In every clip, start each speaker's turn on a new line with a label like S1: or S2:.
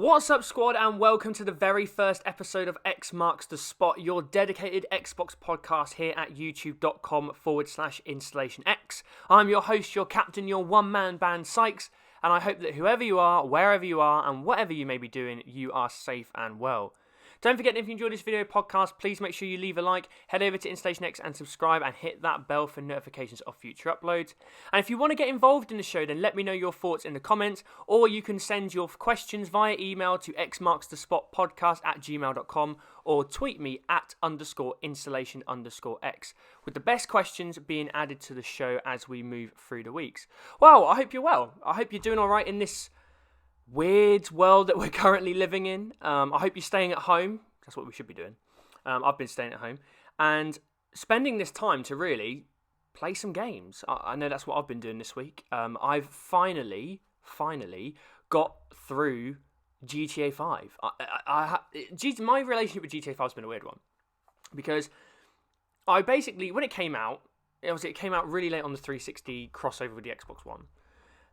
S1: What's up, squad, and welcome to the very first episode of X Marks the Spot, your dedicated Xbox podcast here at youtube.com/InstallationX. I'm your host, your captain, your one-man band, Sykes, and I hope that whoever you are, wherever you are, and whatever you may be doing, you are safe and well. Don't forget, if you enjoyed this video podcast, please make sure you leave a like, head over to InstallationX and subscribe, and hit that bell for notifications of future uploads. And if you want to get involved in the show, then let me know your thoughts in the comments, or you can send your questions via email to xmarksthespotpodcast@gmail.com, or tweet me at _installation_x, with the best questions being added to the show as we move through the weeks. Well, I hope you're well. I hope you're doing all right in this weird world that we're currently living in. I hope you're staying at home. That's what we should be doing. I've been staying at home and spending this time to really play some games. I know that's what I've been doing this week. I've finally got through GTA 5. My relationship with GTA 5 has been a weird one, because I basically, when it came out, it came out really late on the 360 crossover with the Xbox One.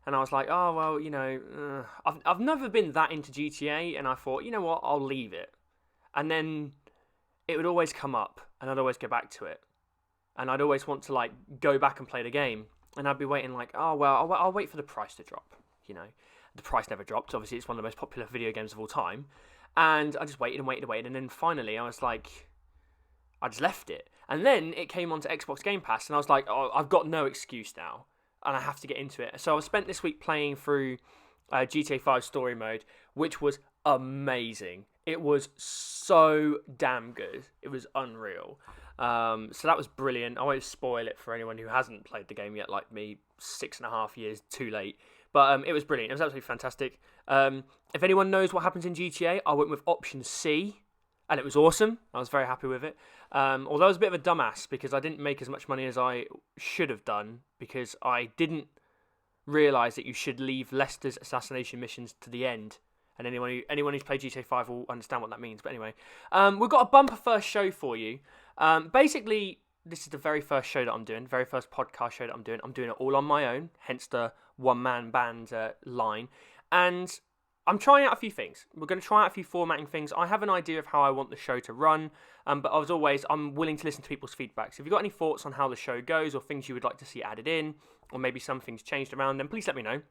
S1: And I was like, oh, well, you know, I've never been that into GTA, and I thought, you know what, I'll leave it. And then it would always come up, and I'd always go back to it. And I'd always want to, like, go back and play the game. And I'd be waiting, like, oh, well, I'll wait for the price to drop, you know. The price never dropped. Obviously, it's one of the most popular video games of all time. And I just waited, and then finally I was like, I just left it. And then it came onto Xbox Game Pass, and I was like, oh, I've got no excuse now, and I have to get into it. So I spent this week playing through GTA 5 story mode, which was amazing. It was so damn good. It was unreal. So that was brilliant. I won't spoil it for anyone who hasn't played the game yet, like me, 6.5 years too late. But it was brilliant. It was absolutely fantastic. If anyone knows what happens in GTA, I went with option C, and it was awesome. I was very happy with it. Although I was a bit of a dumbass because I didn't make as much money as I should have done, because I didn't realise that you should leave Lester's assassination missions to the end. And anyone who's played GTA 5 will understand what that means. But anyway, we've got a bumper first show for you. Basically, this is the very first show that I'm doing, very first podcast show that I'm doing. I'm doing it all on my own, hence the one-man band line. And I'm trying out a few things. We're going to try out a few formatting things. I have an idea of how I want the show to run, but as always, I'm willing to listen to people's feedback. So if you've got any thoughts on how the show goes, or things you would like to see added in, or maybe some things changed around, then please let me know.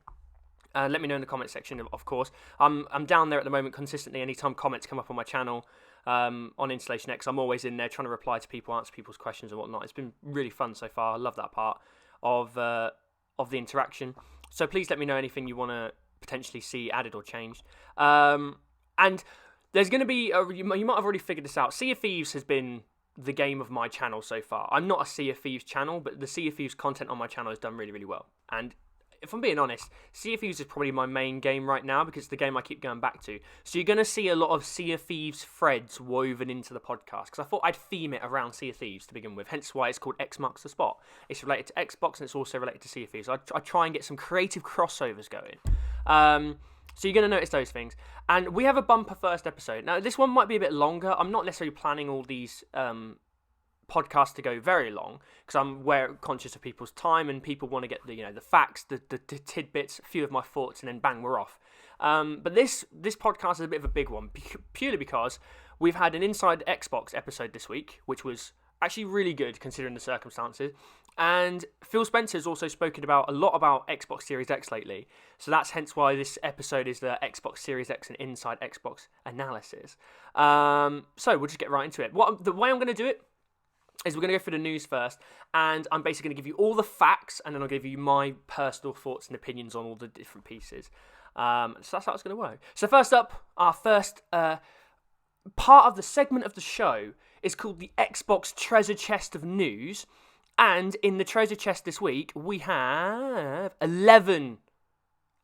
S1: Let me know in the comment section, of course. I'm down there at the moment consistently. Anytime comments come up on my channel on InstallationX, I'm always in there trying to reply to people, answer people's questions and whatnot. It's been really fun so far. I love that part of the interaction. So please let me know anything you want to potentially see added or changed. And there's going to be, you might have already figured this out, Sea of Thieves has been the game of my channel so far. I'm not a Sea of Thieves channel, but the Sea of Thieves content on my channel has done really, really well. And if I'm being honest, Sea of Thieves is probably my main game right now, because it's the game I keep going back to. So you're going to see a lot of Sea of Thieves threads woven into the podcast, because I thought I'd theme it around Sea of Thieves to begin with, hence why it's called X Marks the Spot. It's related to Xbox, and it's also related to Sea of Thieves. I try and get some creative crossovers going. So you're going to notice those things. And we have a bumper first episode. Now, this one might be a bit longer. I'm not necessarily planning all these podcasts to go very long, because I'm conscious of people's time, and people want to get the facts, the tidbits, a few of my thoughts, and then bang, we're off. But this podcast is a bit of a big one, purely because we've had an Inside Xbox episode this week, which was actually really good considering the circumstances. And Phil Spencer's also spoken a lot about Xbox Series X lately. So that's hence why this episode is the Xbox Series X and Inside Xbox analysis. So we'll just get right into it. The way I'm going to do it is we're going to go through the news first, and I'm basically going to give you all the facts, and then I'll give you my personal thoughts and opinions on all the different pieces. So that's how it's going to work. So first up, our first part of the segment of the show is called the Xbox Treasure Chest of News. And in the treasure chest this week, we have 11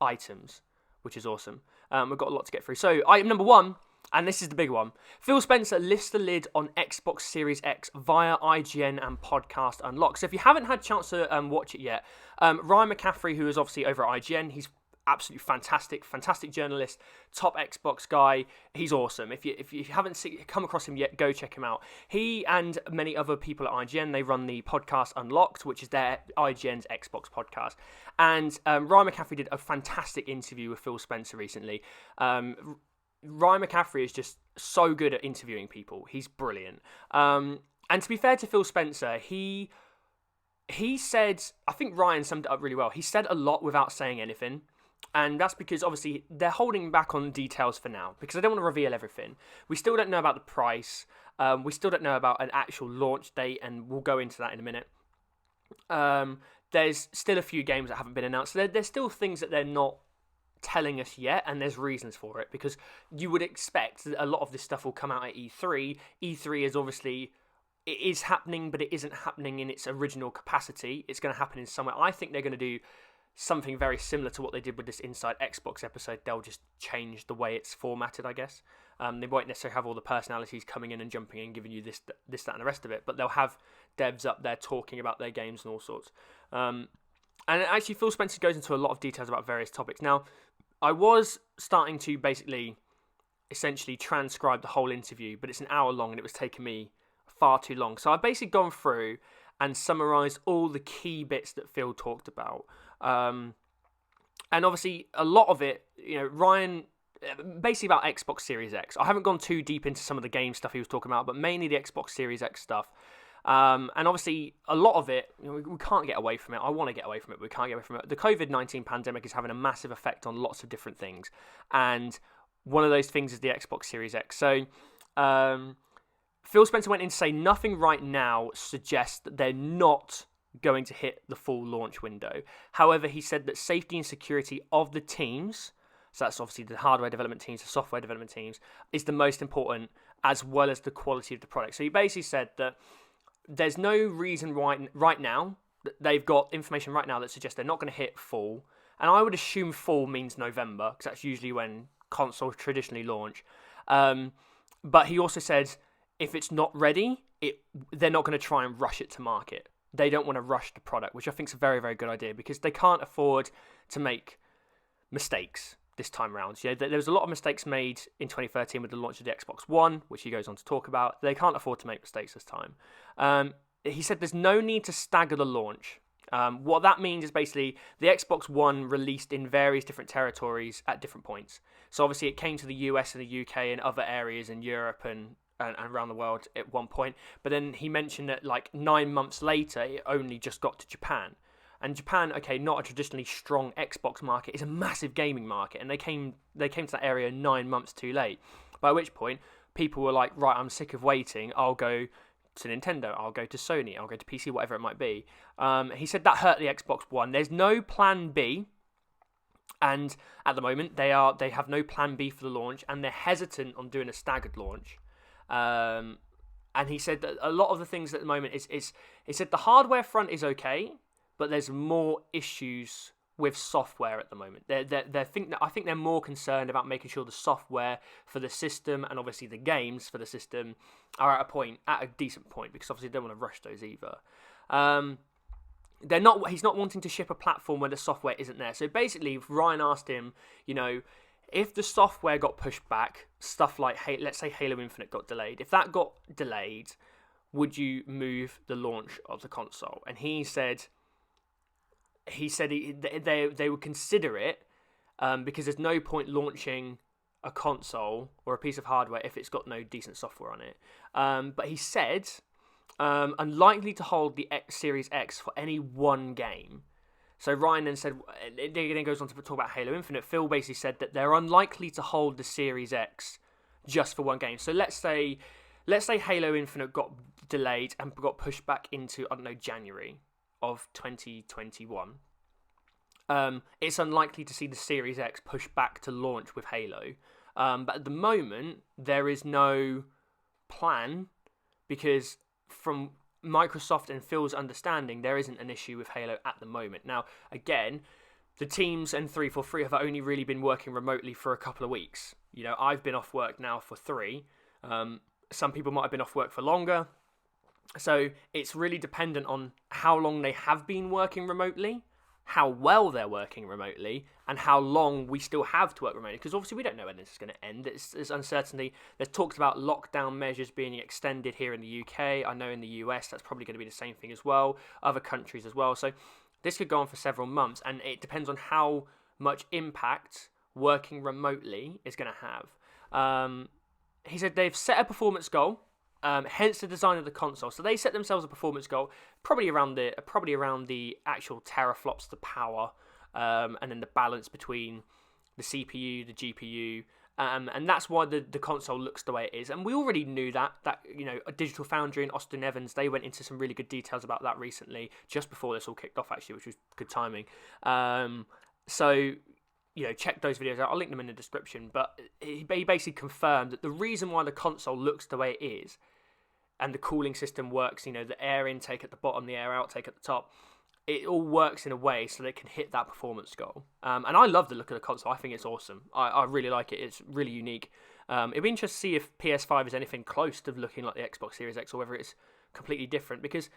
S1: items, which is awesome. We've got a lot to get through. So, item number 1, and this is the big one. Phil Spencer lifts the lid on Xbox Series X via IGN and Podcast Unlocked. So if you haven't had a chance to watch it yet, Ryan McCaffrey, who is obviously over at IGN, he's absolutely fantastic journalist, top Xbox guy. He's awesome. If you haven't come across him yet, go check him out. He and many other people at IGN, they run the Podcast Unlocked, which is their IGN's Xbox podcast. And Ryan McCaffrey did a fantastic interview with Phil Spencer recently. Ryan McCaffrey is just so good at interviewing people. He's brilliant. And to be fair to Phil Spencer, he said, I think Ryan summed it up really well. He said a lot without saying anything. And that's because, obviously, they're holding back on details for now because they don't want to reveal everything. We still don't know about the price. We still don't know about an actual launch date, and we'll go into that in a minute. There's still a few games that haven't been announced. So there's still things that they're not telling us yet, and there's reasons for it, because you would expect that a lot of this stuff will come out at E3. E3 is obviously... It is happening, but it isn't happening in its original capacity. It's going to happen in somewhere. I think they're going to do something very similar to what they did with this Inside Xbox episode. They'll just change the way it's formatted, I guess. They won't necessarily have all the personalities coming in and jumping in, giving you this, that, and the rest of it, but they'll have devs up there talking about their games and all sorts. And actually, Phil Spencer goes into a lot of details about various topics. Now, I was starting to essentially transcribe the whole interview, but it's an hour long and it was taking me far too long. So I've basically gone through and summarised all the key bits that Phil talked about. And obviously, a lot of it, Ryan, basically about Xbox Series X. I haven't gone too deep into some of the game stuff he was talking about, but mainly the Xbox Series X stuff. And obviously, a lot of it, we can't get away from it. I want to get away from it, but we can't get away from it. The COVID-19 pandemic is having a massive effect on lots of different things. And one of those things is the Xbox Series X. So, Phil Spencer went in to say nothing right now suggests that they're not going to hit the full launch window. However, he said that safety and security of the teams, so that's obviously the hardware development teams, the software development teams, is the most important, as well as the quality of the product. So he basically said that there's no reason right now, that they've got information right now that suggests they're not going to hit fall. And I would assume fall means November, because that's usually when consoles traditionally launch. But he also said, if it's not ready, they're not going to try and rush it to market. They don't want to rush the product, which I think is a very, very good idea, because they can't afford to make mistakes this time around. There was a lot of mistakes made in 2013 with the launch of the Xbox One, which he goes on to talk about. They can't afford to make mistakes this time. He said there's no need to stagger the launch. What that means is basically the Xbox One released in various different territories at different points. So obviously it came to the US and the UK and other areas in Europe and around the world at one point. But then he mentioned that 9 months later, it only just got to Japan. And Japan, okay, not a traditionally strong Xbox market, is a massive gaming market. And they came to that area 9 months too late. By which point, people were like, right, I'm sick of waiting. I'll go to Nintendo. I'll go to Sony. I'll go to PC, whatever it might be. He said that hurt the Xbox One. There's no plan B. And at the moment, they have no plan B for the launch. And they're hesitant on doing a staggered launch. And he said that a lot of the things at the moment he said the hardware front is okay, but there's more issues with software at the moment. I think they're more concerned about making sure the software for the system and obviously the games for the system are at a decent point, because obviously they don't want to rush those either. He's not wanting to ship a platform where the software isn't there. So basically, Ryan asked him, if the software got pushed back, stuff like, let's say Halo Infinite got delayed. If that got delayed, would you move the launch of the console? And he said they would consider it, because there's no point launching a console or a piece of hardware if it's got no decent software on it. But he said, unlikely to hold the Series X for any one game. So Ryan then said, it then goes on to talk about Halo Infinite. Phil basically said that they're unlikely to hold the Series X just for one game. So let's say Halo Infinite got delayed and got pushed back into, January of 2021. It's unlikely to see the Series X pushed back to launch with Halo. But at the moment, there is no plan, because from Microsoft and Phil's understanding, there isn't an issue with Halo at the moment. Now, again, the teams and 343 have only really been working remotely for a couple of weeks. I've been off work now for 3. Some people might have been off work for longer. So it's really dependent on how long they have been working remotely, how well they're working remotely, and how long we still have to work remotely. Because obviously we don't know when this is going to end. There's uncertainty. There's talks about lockdown measures being extended here in the UK. I know in the US that's probably going to be the same thing as well. Other countries as well. So this could go on for several months, and it depends on how much impact working remotely is going to have. He said they've set a performance goal, hence the design of the console. So they set themselves a performance goal, probably around the actual teraflops to power, and then the balance between the CPU, the GPU, and that's why the console looks the way it is. And we already knew that a Digital Foundry and Austin Evans, they went into some really good details about that recently, just before this all kicked off actually, which was good timing. So check those videos out. I'll link them in the description. But he basically confirmed that the reason why the console looks the way it is, and the cooling system works, the air intake at the bottom, the air outtake at the top, it all works in a way so they can hit that performance goal. And I love the look of the console. I think it's awesome. I really like it. It's really unique. It'd be interesting to see if PS5 is anything close to looking like the Xbox Series X, or whether it's completely different, because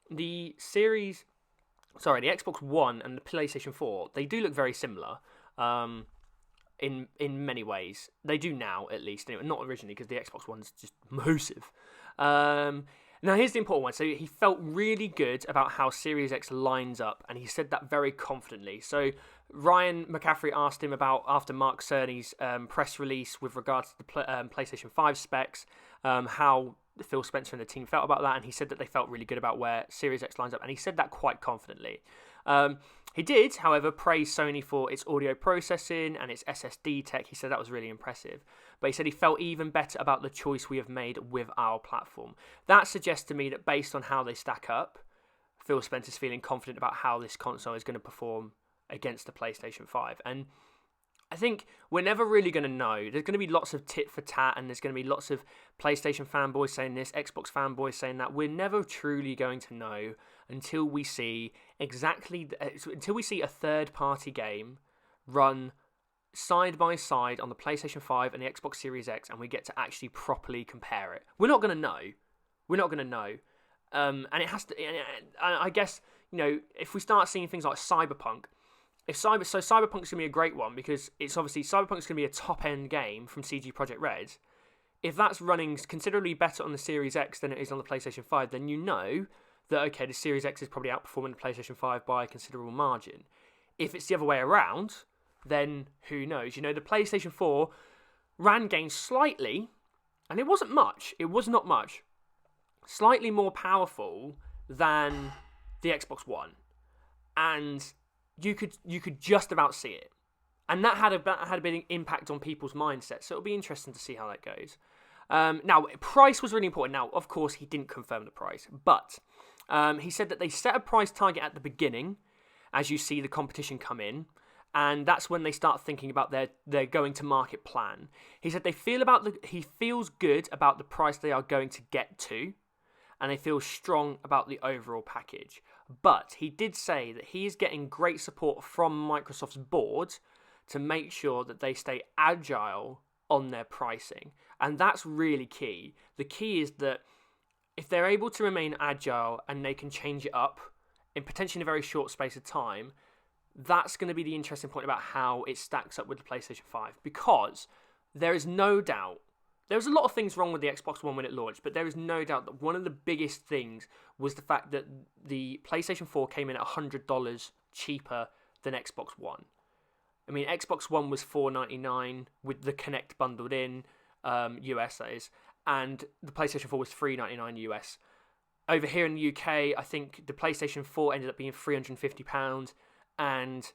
S1: the Xbox One and the PlayStation 4, they do look very similar in many ways. They do now, at least. Anyway, not originally, because the Xbox One's just massive. Now, here's the important one. So he felt really good about how Series X lines up, and he said that very confidently. So Ryan McCaffrey asked him about, after Mark Cerny's press release with regards to the PlayStation 5 specs, how Phil Spencer and the team felt about that, and he said that they felt really good about where Series X lines up, and he said that quite confidently. He did, however, praise Sony for its audio processing and its SSD tech. He said that was really impressive. But he said he felt even better about the choice we have made with our platform. That suggests to me that based on how they stack up, Phil Spencer's feeling confident about how this console is going to perform against the PlayStation 5. And I think we're never really going to know. There's going to be lots of tit for tat, and there's going to be lots of PlayStation fanboys saying this, Xbox fanboys saying that. We're never truly going to know until we see a third-party game run side by side on the PlayStation 5 and the Xbox Series X, and we get to actually properly compare it. We're not going to know. And it has to. And I guess if we start seeing things like Cyberpunk. Cyberpunk's going to be a great one, because it's obviously Cyberpunk's going to be a top-end game from CG Projekt Red. If that's running considerably better on the Series X than it is on the PlayStation 5, then you know that, okay, the Series X is probably outperforming the PlayStation 5 by a considerable margin. If it's the other way around, then who knows? The PlayStation 4 ran games slightly, and it wasn't much. It was not much. Slightly more powerful than the Xbox One. And you could just about see it, and that had a big impact on people's mindsets. So it'll be interesting to see how that goes. Now, price was really important. Now, of course, he didn't confirm the price, but he said that they set a price target at the beginning, as you see the competition come in, and that's when they start thinking about their going to market plan. He said he feels good about the price they are going to get to, and they feel strong about the overall package. But he did say that he is getting great support from Microsoft's board to make sure that they stay agile on their pricing. And that's really key. The key is that if they're able to remain agile and they can change it up in potentially a very short space of time, that's going to be the interesting point about how it stacks up with the PlayStation 5. Because there is no doubt, there was a lot of things wrong with the Xbox One when it launched, but there is no doubt that one of the biggest things was the fact that the PlayStation 4 came in at $100 cheaper than Xbox One. I mean, Xbox One was $499 with the Kinect bundled in, US that is, and the PlayStation 4 was $399 US. Over here in the UK, I think the PlayStation 4 ended up being £350, and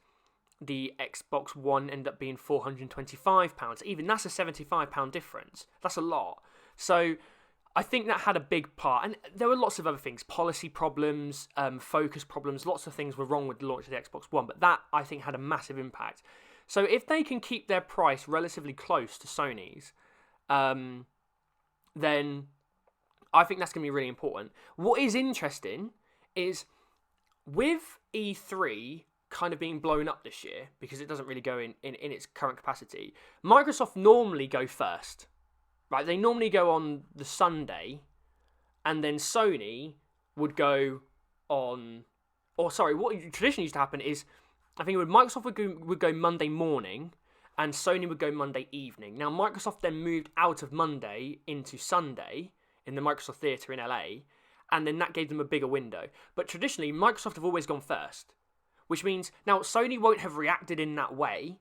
S1: the Xbox One ended up being £425. Even that's a £75 difference. That's a lot. So I think that had a big part. And there were lots of other things. Policy problems, focus problems. Lots of things were wrong with the launch of the Xbox One. But that, I think, had a massive impact. So if they can keep their price relatively close to Sony's, then I think that's going to be really important. What is interesting is with E3 kind of being blown up this year, because it doesn't really go in its current capacity, Microsoft normally go first, right? They normally go on the Sunday, and then Sony would go on, or sorry, what traditionally used to happen is, I think Microsoft would go Monday morning, and Sony would go Monday evening. Now, Microsoft then moved out of Monday into Sunday in the Microsoft Theatre in LA, and then that gave them a bigger window. But traditionally, Microsoft have always gone first, which means now Sony won't have reacted in that way,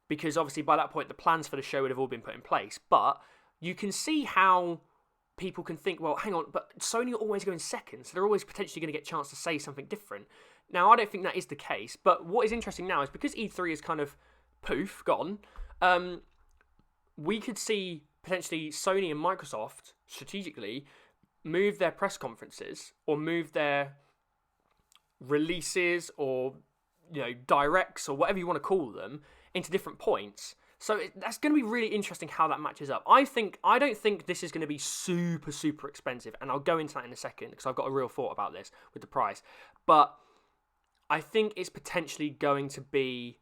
S1: because obviously by that point the plans for the show would have all been put in place. But you can see how people can think, well, hang on, but Sony are always going second, so they're always potentially going to get a chance to say something different. Now, I don't think that is the case, but what is interesting now is because E3 is kind of gone, we could see potentially Sony and Microsoft strategically move their press conferences or move their releases or directs or whatever you want to call them into different points. So that's going to be really interesting how that matches up. I don't think this is going to be super, super expensive, and I'll go into that in a second because I've got a real thought about this with the price. But I think it's potentially going to be...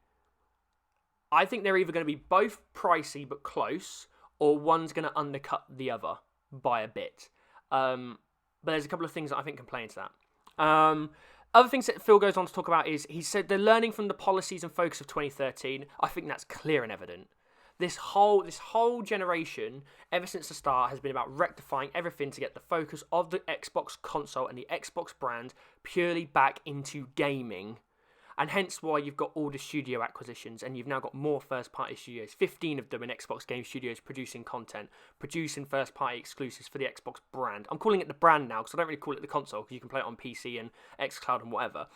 S1: I think they're either going to be both pricey but close, or one's going to undercut the other by a bit. But there's a couple of things that I think can play into that. Other things that Phil goes on to talk about is, he said they're learning from the policies and focus of 2013. I think that's clear and evident. This whole generation, ever since the start, has been about rectifying everything to get the focus of the Xbox console and the Xbox brand purely back into gaming. And hence why you've got all the studio acquisitions, and you've now got more first-party studios, 15 of them in Xbox Game Studios producing content, producing first-party exclusives for the Xbox brand. I'm calling it the brand now, because I don't really call it the console, because you can play it on PC and xCloud and whatever.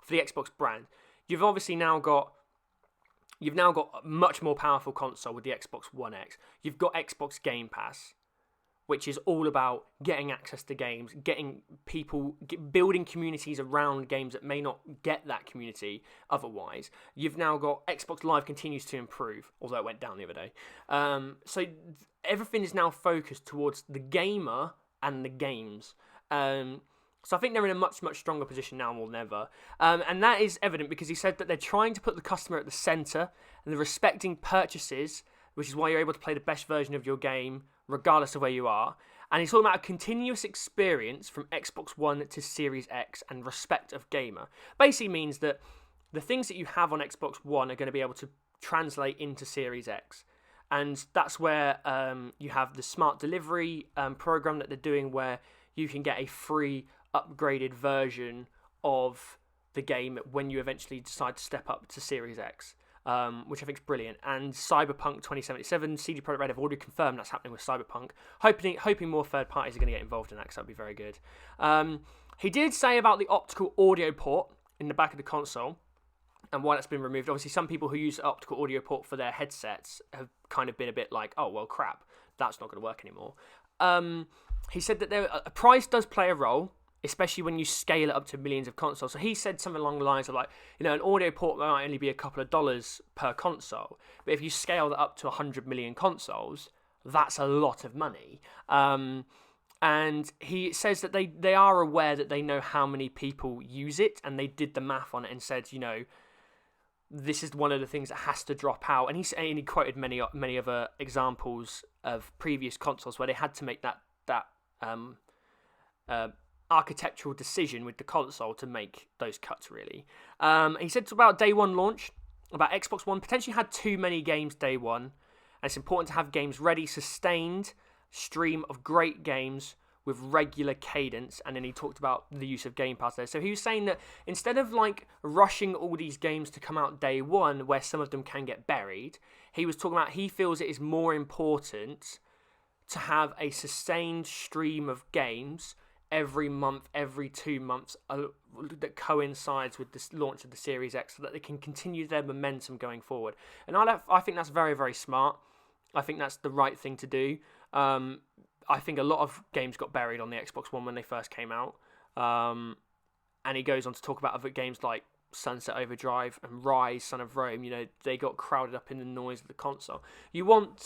S1: For the Xbox brand. You've obviously now got a much more powerful console with the Xbox One X. You've got Xbox Game Pass, which is all about getting access to games, building communities around games that may not get that community otherwise. You've now got Xbox Live continues to improve, although it went down the other day. So everything is now focused towards the gamer and the games. So I think they're in a much, much stronger position now more than ever. And that is evident because he said that they're trying to put the customer at the centre, and they're respecting purchases, which is why you're able to play the best version of your game regardless of where you are. And he's talking about a continuous experience from Xbox One to Series X and respect of gamer. Basically means that the things that you have on Xbox One are going to be able to translate into Series X. And that's where you have the smart delivery program that they're doing, where you can get a free upgraded version of the game when you eventually decide to step up to Series X. Which I think is brilliant. And Cyberpunk 2077, CD Projekt Red have already confirmed that's happening with Cyberpunk. Hoping more third parties are going to get involved in that, because that would be very good. He did say about the optical audio port in the back of the console and why that's been removed. Obviously, some people who use the optical audio port for their headsets have kind of been a bit like, oh, well, crap, that's not going to work anymore. He said that a price does play a role, especially when you scale it up to millions of consoles. So he said something along the lines of like, an audio port might only be a couple of dollars per console, but if you scale that up to 100 million consoles, that's a lot of money. And he says that they are aware that they know how many people use it, and they did the math on it and said, this is one of the things that has to drop out. And he quoted many other examples of previous consoles where they had to make that architectural decision with the console to make those cuts, really. He said about day one launch, about Xbox One potentially had too many games day one, and it's important to have games ready, sustained stream of great games with regular cadence. And then he talked about the use of Game Pass there. So he was saying that instead of like rushing all these games to come out day one, where some of them can get buried, he was talking about he feels it is more important to have a sustained stream of games every month, every 2 months, that coincides with the launch of the Series X, so that they can continue their momentum going forward. And I think that's very, very smart. I think that's the right thing to do. I think a lot of games got buried on the Xbox One when they first came out. And he goes on to talk about other games like Sunset Overdrive and Rise, Son of Rome. They got crowded up in the noise of the console. You want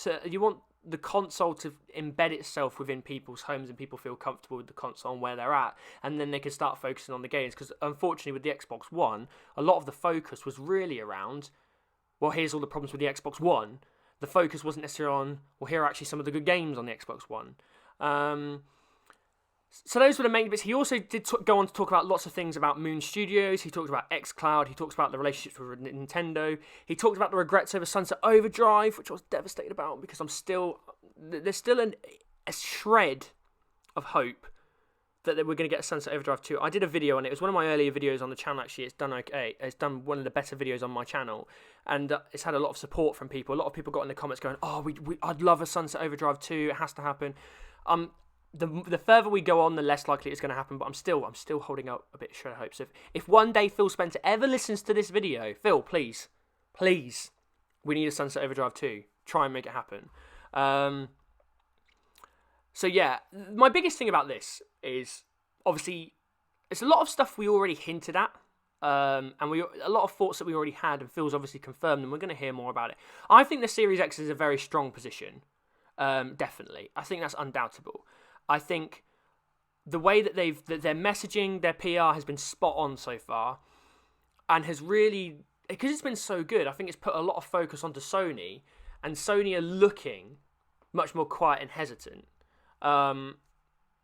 S1: the console to embed itself within people's homes and people feel comfortable with the console and where they're at, and then they can start focusing on the games. Because unfortunately with the Xbox One, a lot of the focus was really around, well, here's all the problems with the Xbox One. The focus wasn't necessarily on, well, here are actually some of the good games on the Xbox One. So those were the main bits. He also did go on to talk about lots of things about Moon Studios. He talked about xCloud. He talks about the relationships with Nintendo. He talked about the regrets over Sunset Overdrive, which I was devastated about, because there's still a shred of hope that we're going to get a Sunset Overdrive 2. I did a video on it. It was one of my earlier videos on the channel, actually. It's done okay. It's done one of the better videos on my channel. And it's had a lot of support from people. A lot of people got in the comments going, oh, I'd love a Sunset Overdrive 2. It has to happen. The further we go on, the less likely it's going to happen. But I'm still holding up a bit of hope. So if one day Phil Spencer ever listens to this video, Phil, please, we need a Sunset Overdrive 2. Try and make it happen. So yeah, my biggest thing about this is, obviously, it's a lot of stuff we already hinted at, and a lot of thoughts that we already had, and Phil's obviously confirmed, and we're going to hear more about it. I think the Series X is a very strong position, definitely. I think that's undoubtable. I think the way that their messaging, their PR has been spot on so far, and has really, because it's been so good, I think it's put a lot of focus onto Sony, and Sony are looking much more quiet and hesitant. And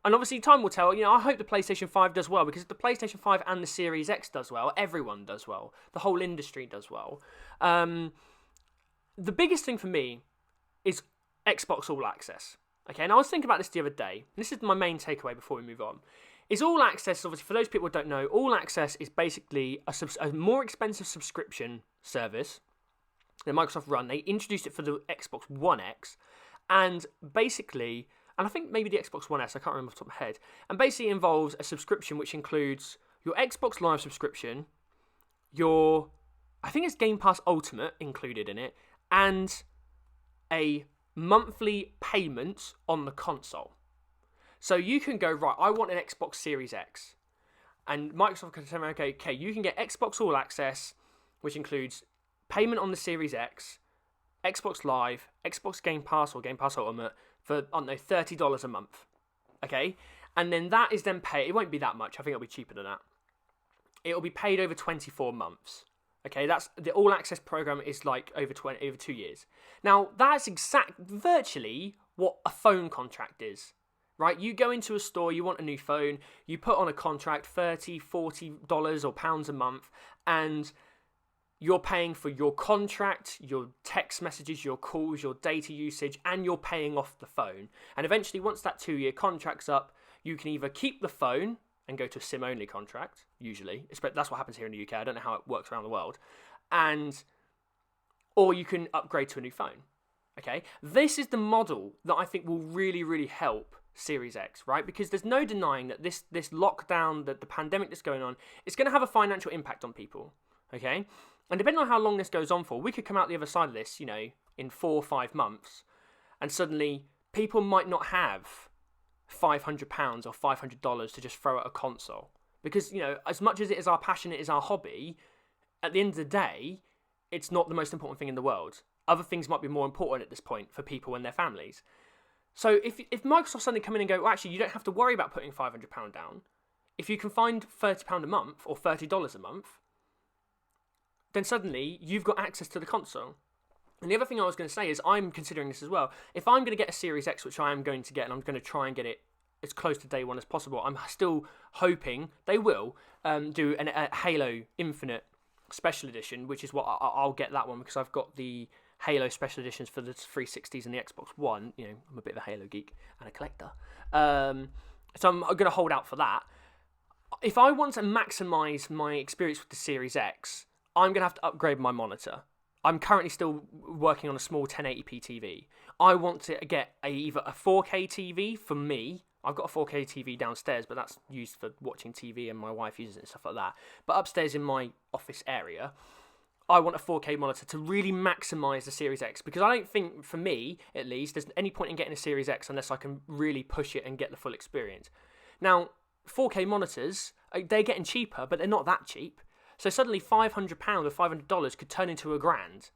S1: obviously time will tell. I hope the PlayStation 5 does well, because if the PlayStation 5 and the Series X does well, everyone does well. The whole industry does well. The biggest thing for me is Xbox All Access. Okay, and I was thinking about this the other day. This is my main takeaway before we move on. Is All Access, obviously, for those people who don't know, All Access is basically a more expensive subscription service that Microsoft run. They introduced it for the Xbox One X, and basically, and I think maybe the Xbox One S, I can't remember off the top of my head, and basically involves a subscription which includes your Xbox Live subscription, I think it's Game Pass Ultimate included in it, and a monthly payment on the console. So you can go, right, I want an Xbox Series X, and Microsoft can tell me, okay, you can get Xbox All Access, which includes payment on the Series X, Xbox Live, Xbox Game Pass or Game Pass Ultimate for, I don't know, $30 a month. Okay? And then that is then paid. It won't be that much. I think it'll be cheaper than that. It'll be paid over 24 months. Okay? That's the All Access program is like over 2 years. Now, that's virtually what a phone contract is. Right? You go into a store, you want a new phone, you put on a contract, $30, $40 or pounds a month, and you're paying for your contract, your text messages, your calls, your data usage, and you're paying off the phone. And eventually, once that 2-year contract's up, you can either keep the phone and go to a SIM-only contract, usually. That's what happens here in the UK. I don't know how it works around the world. Or you can upgrade to a new phone. Okay? This is the model that I think will really, really help Series X, right? Because there's no denying that this lockdown, that the pandemic that's going on, is going to have a financial impact on people. Okay? And depending on how long this goes on for, we could come out the other side of this, in 4 or 5 months, and suddenly people might not have £500 or $500 to just throw at a console. Because, as much as it is our passion, it is our hobby, at the end of the day, it's not the most important thing in the world. Other things might be more important at this point for people and their families. So if Microsoft suddenly come in and go, well, actually, you don't have to worry about putting £500 down. If you can find £30 a month or $30 a month, then suddenly you've got access to the console. And the other thing I was going to say is I'm considering this as well. If I'm going to get a Series X, which I am going to get, and I'm going to try and get it as close to day one as possible, I'm still hoping they will do a Halo Infinite Special Edition, which is what I'll get that one, because I've got the Halo Special Editions for the 360s and the Xbox One. I'm a bit of a Halo geek and a collector. So I'm going to hold out for that. If I want to maximise my experience with the Series X, I'm going to have to upgrade my monitor. I'm currently still working on a small 1080p TV. I want to get either a 4K TV for me. I've got a 4K TV downstairs, but that's used for watching TV, and my wife uses it and stuff like that. But upstairs in my office area, I want a 4K monitor to really maximise the Series X, because I don't think, for me at least, there's any point in getting a Series X unless I can really push it and get the full experience. Now, 4K monitors, they're getting cheaper, but they're not that cheap. So suddenly £500 or $500 could turn into £1,000.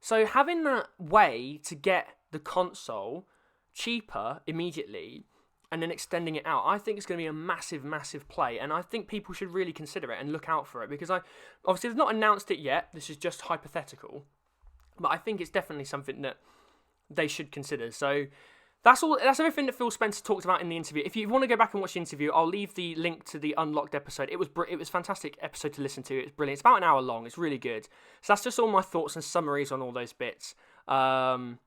S1: So having that way to get the console cheaper immediately and then extending it out, I think it's going to be a massive, massive play. And I think people should really consider it and look out for it, because obviously they've not announced it yet. This is just hypothetical. But I think it's definitely something that they should consider. So that's all. That's everything that Phil Spencer talked about in the interview. If you want to go back and watch the interview, I'll leave the link to the Unlocked episode. It was a fantastic episode to listen to. It's brilliant. It's about an hour long. It's really good. So that's just all my thoughts and summaries on all those bits. And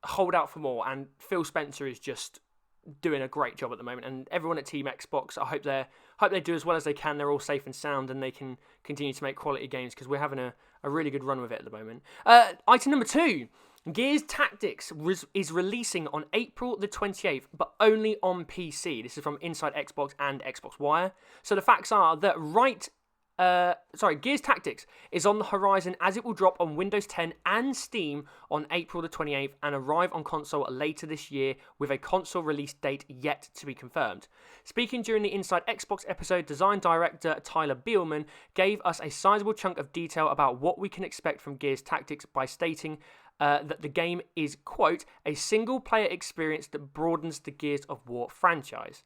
S1: hold out for more. And Phil Spencer is just doing a great job at the moment, and everyone at Team Xbox, I hope they do as well as they can. They're all safe and sound, and they can continue to make quality games, because we're having a really good run with it at the moment. Item number 2. Gears Tactics is releasing on April the 28th, but only on PC. This is from Inside Xbox and Xbox Wire. So the facts are that Gears Tactics is on the horizon, as it will drop on Windows 10 and Steam on April the 28th and arrive on console later this year, with a console release date yet to be confirmed. Speaking during the Inside Xbox episode, design director Tyler Bielman gave us a sizable chunk of detail about what we can expect from Gears Tactics by stating that the game is, quote, a single-player experience that broadens the Gears of War franchise.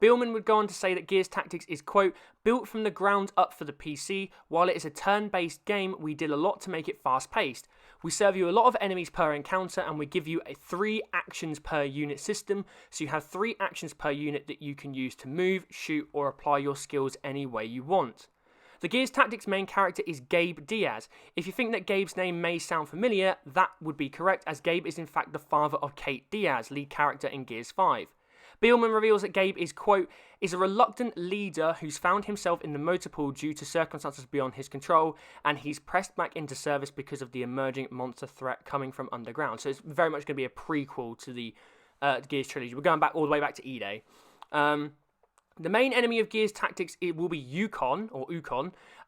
S1: Bielman would go on to say that Gears Tactics is, quote, built from the ground up for the PC. While it is a turn-based game, we did a lot to make it fast-paced. We serve you a lot of enemies per encounter, and we give you a 3 actions per unit system, so you have 3 actions per unit that you can use to move, shoot, or apply your skills any way you want. The Gears Tactics main character is Gabe Diaz. If you think that Gabe's name may sound familiar, that would be correct, as Gabe is in fact the father of Kate Diaz, lead character in Gears 5. Bielman reveals that Gabe is, quote, is a reluctant leader who's found himself in the motor pool due to circumstances beyond his control, and he's pressed back into service because of the emerging monster threat coming from underground. So it's very much going to be a prequel to the Gears trilogy. We're going back all the way back to E-Day. The main enemy of Gears Tactics, it will be Ukon,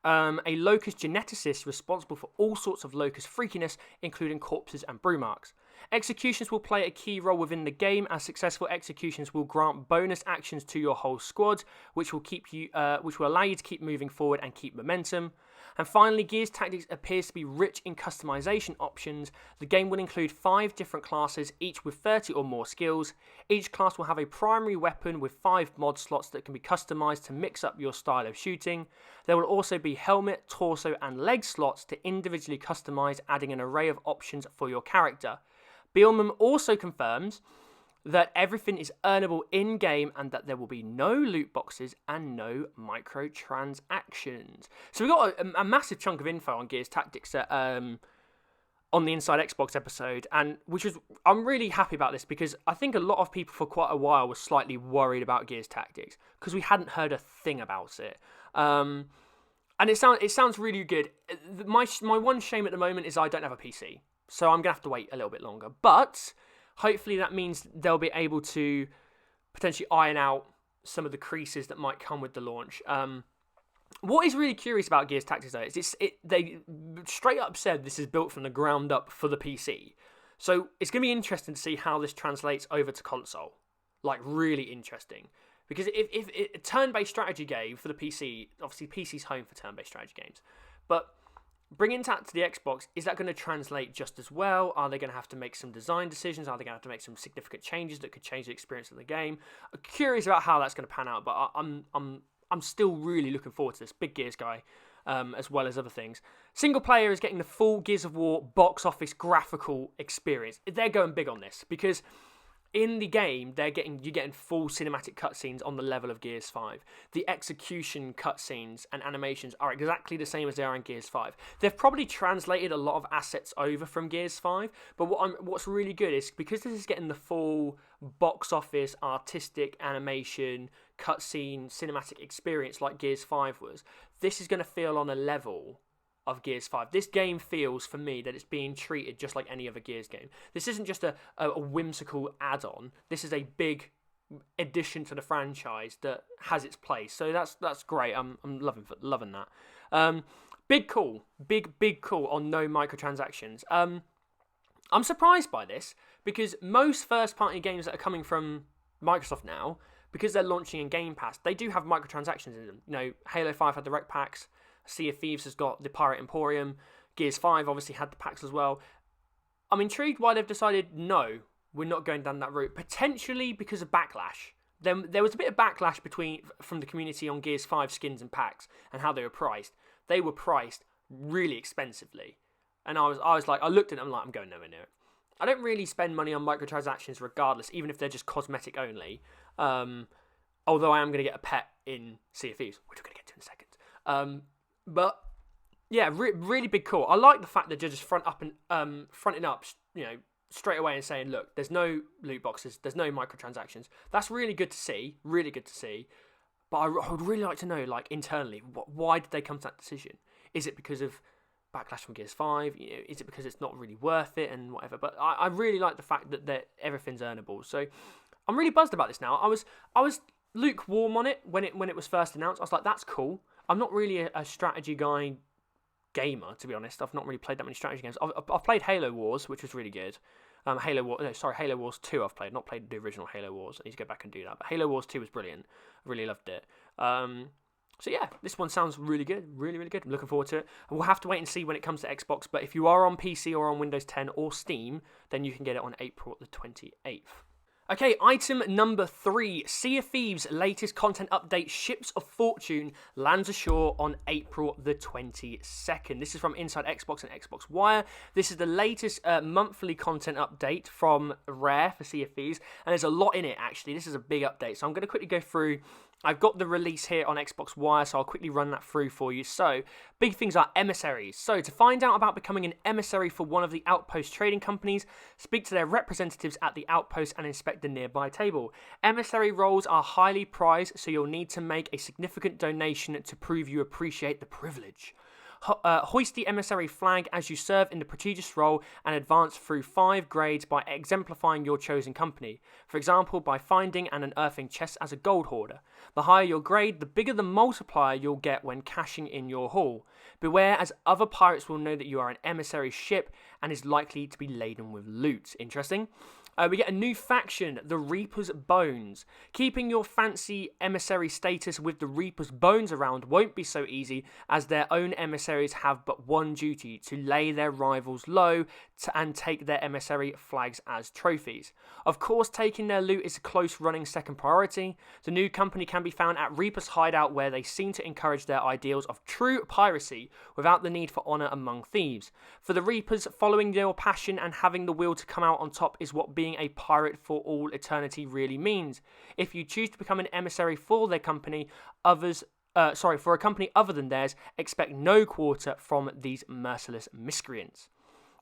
S1: a locust geneticist responsible for all sorts of locust freakiness, including corpses and brew marks. Executions will play a key role within the game, as successful executions will grant bonus actions to your whole squad, which will allow you to keep moving forward and keep momentum. And finally, Gears Tactics appears to be rich in customization options. The game will include 5 different classes, each with 30 or more skills. Each class will have a primary weapon with 5 mod slots that can be customized to mix up your style of shooting. There will also be helmet, torso, and leg slots to individually customize, adding an array of options for your character. Bielman also confirms that everything is earnable in-game and that there will be no loot boxes and no microtransactions. So we got a massive chunk of info on Gears Tactics on the Inside Xbox episode, and I'm really happy about this, because I think a lot of people for quite a while were slightly worried about Gears Tactics because we hadn't heard a thing about it. And it sounds really good. My one shame at the moment is I don't have a PC, so I'm gonna have to wait a little bit longer, but hopefully that means they'll be able to potentially iron out some of the creases that might come with the launch. What is really curious about Gears Tactics, though, is they straight up said this is built from the ground up for the PC. So it's going to be interesting to see how this translates over to console. Like, really interesting. Because if a turn-based strategy game for the PC, obviously PC's home for turn-based strategy games, but bringing that to the Xbox, is that going to translate just as well? Are they going to have to make some design decisions? Are they going to have to make some significant changes that could change the experience of the game? I'm curious about how that's going to pan out, but I'm still really looking forward to this. Big Gears guy, as well as other things. Single player is getting the full Gears of War box office graphical experience. They're going big on this, because in the game, you're getting full cinematic cutscenes on the level of Gears 5. The execution cutscenes and animations are exactly the same as they are in Gears 5. They've probably translated a lot of assets over from Gears 5, but what's really good is, because this is getting the full box office, artistic animation, cutscene, cinematic experience like Gears 5 was, this is going to feel on a level of Gears 5. This game feels, for me, that it's being treated just like any other Gears game. This isn't just a whimsical add-on. This is a big addition to the franchise that has its place. So that's great. I'm loving that. Big call on no microtransactions. I'm surprised by this, because most first-party games that are coming from Microsoft now, because they're launching in Game Pass, they do have microtransactions in them. You know, Halo 5 had the rec packs. Sea of Thieves has got the Pirate Emporium. Gears 5 obviously had the packs as well. I'm intrigued why they've decided, no, we're not going down that route. Potentially because of backlash. There was a bit of backlash from the community on Gears 5 skins and packs and how they were priced. They were priced really expensively. And I was like, I looked at them, I'm going nowhere near it. I don't really spend money on microtransactions regardless, even if they're just cosmetic only. Although I am going to get a pet in Sea of Thieves, which we're going to get to in a second. But yeah, really big call. I like the fact that they're just fronting up, straight away and saying, look, there's no loot boxes, there's no microtransactions. That's really good to see, But I would really like to know, like, internally, why did they come to that decision? Is it because of backlash from Gears 5? Is it because it's not really worth it and whatever? But I really like the fact that everything's earnable. So I'm really buzzed about this now. I was lukewarm on it when it was first announced. I was like, that's cool. I'm not really a strategy gamer, to be honest. I've not really played that many strategy games. I've played Halo Wars, which was really good. Halo Wars 2 I've played. Not played the original Halo Wars. I need to go back and do that. But Halo Wars 2 was brilliant. I really loved it. So yeah, this one sounds really good. Really, really good. I'm looking forward to it. And we'll have to wait and see when it comes to Xbox. But if you are on PC or on Windows 10 or Steam, then you can get it on April the 28th. Okay, item number 3. Sea of Thieves' latest content update, Ships of Fortune, lands ashore on April the 22nd. This is from Inside Xbox and Xbox Wire. This is the latest monthly content update from Rare for Sea of Thieves, and there's a lot in it, actually. This is a big update, so I'm going to quickly go through. I've got the release here on Xbox Wire, so I'll quickly run that through for you. So, big things are emissaries. So, to find out about becoming an emissary for one of the Outpost trading companies, speak to their representatives at the Outpost and inspect the nearby table. Emissary roles are highly prized, so you'll need to make a significant donation to prove you appreciate the privilege. Hoist the emissary flag as you serve in the prestigious role and advance through 5 grades by exemplifying your chosen company. For example, by finding and unearthing chests as a gold hoarder. The higher your grade, the bigger the multiplier you'll get when cashing in your haul. Beware, as other pirates will know that you are an emissary ship and is likely to be laden with loot. Interesting. We get a new faction, the Reaper's Bones. Keeping your fancy emissary status with the Reaper's Bones around won't be so easy, as their own emissaries have but one duty: to lay their rivals low and take their emissary flags as trophies. Of course, taking their loot is a close running second priority. The new company can be found at Reaper's Hideout, where they seem to encourage their ideals of true piracy without the need for honour among thieves. For the Reapers, following your passion and having the will to come out on top is what being a pirate for all eternity really means. If you choose to become an emissary for their company, for a company other than theirs, expect no quarter from these merciless miscreants.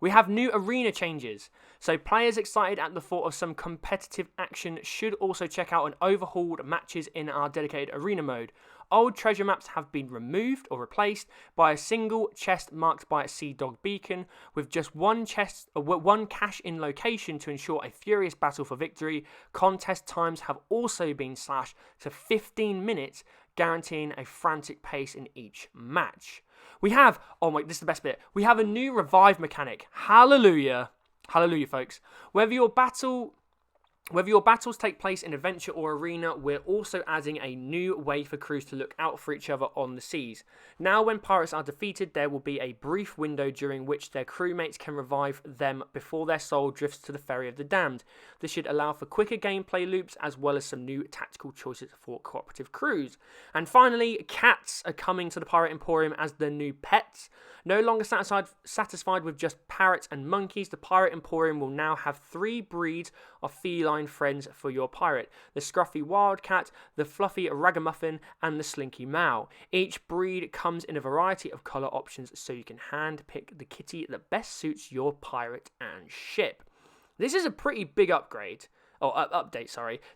S1: We have new arena changes, so players excited at the thought of some competitive action should also check out an overhauled matches in our dedicated arena mode. Old treasure maps have been removed or replaced by a single chest marked by a Sea Dog beacon, with just one cash-in location to ensure a furious battle for victory. Contest times have also been slashed to 15 minutes, guaranteeing a frantic pace in each match. We have, this is the best bit, we have a new revive mechanic. Hallelujah. Hallelujah, folks. Whether your battles take place in adventure or arena, we're also adding a new way for crews to look out for each other on the seas. Now, when pirates are defeated, there will be a brief window during which their crewmates can revive them before their soul drifts to the Ferry of the Damned. This should allow for quicker gameplay loops, as well as some new tactical choices for cooperative crews. And finally, cats are coming to the Pirate Emporium as the new pets. No longer satisfied with just parrots and monkeys, the Pirate Emporium will now have 3 breeds of feline friends for your pirate: the scruffy wildcat, the fluffy ragamuffin, and the slinky mow. Each breed comes in a variety of colour options, so you can hand pick the kitty that best suits your pirate and ship. This is a pretty big update.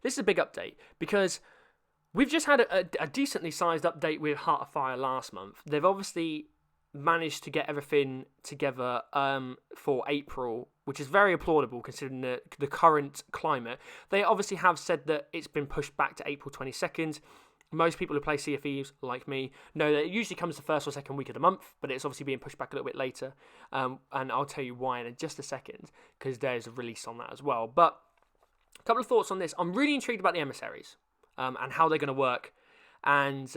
S1: This is a big update because we've just had a decently sized update with Heart of Fire last month. They've obviously managed to get everything together for April, which is very applaudable considering the current climate. They obviously have said that it's been pushed back to April 22nd. Most people who play Sea of Thieves, like me, know that it usually comes the first or second week of the month, but it's obviously being pushed back a little bit later. And I'll tell you why in just a second, because there's a release on that as well. But a couple of thoughts on this. I'm really intrigued about the emissaries and how they're going to work, and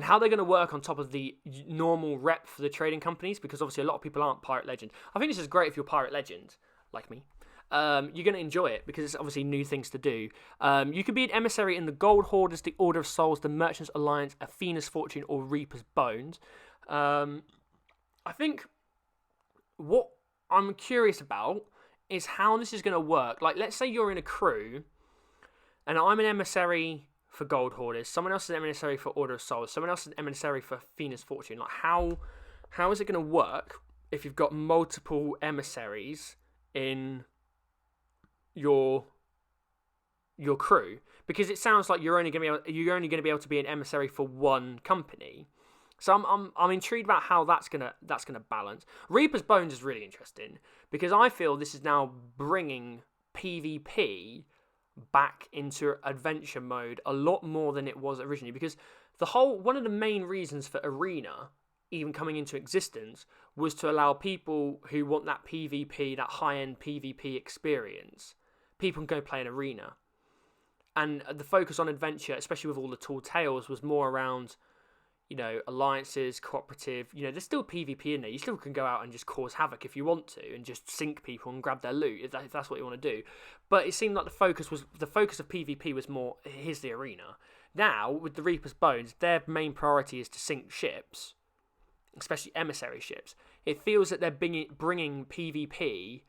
S1: how they're going to work on top of the normal rep for the trading companies, because obviously a lot of people aren't Pirate Legend. I think this is great if you're Pirate Legend, like me. You're going to enjoy it because it's obviously new things to do. You can be an emissary in the Gold Hoarders, the Order of Souls, the Merchants Alliance, Athena's Fortune, or Reaper's Bones. I think what I'm curious about is how this is going to work. Like, let's say you're in a crew and I'm an emissary for Gold Hoarders, someone else is an emissary for Order of Souls, someone else is an emissary for Athena's Fortune. Like, how is it going to work if you've got multiple emissaries in your crew, because it sounds like you're only going to be able to be an emissary for one company. So I'm intrigued about how that's gonna balance. Reaper's Bones is really interesting because I feel this is now bringing PvP back into adventure mode a lot more than it was originally, because one of the main reasons for Arena even coming into existence was to allow people who want that PvP, that high-end PvP experience, people can go play an Arena. And the focus on adventure, especially with all the tall tales, was more around, alliances, cooperative. There's still PvP in there. You still can go out and just cause havoc if you want to, and just sink people and grab their loot if that's what you want to do. But it seemed like the focus of PvP was more, here's the Arena. Now with the Reaper's Bones, their main priority is to sink ships, especially emissary ships. It feels that they're bringing PvP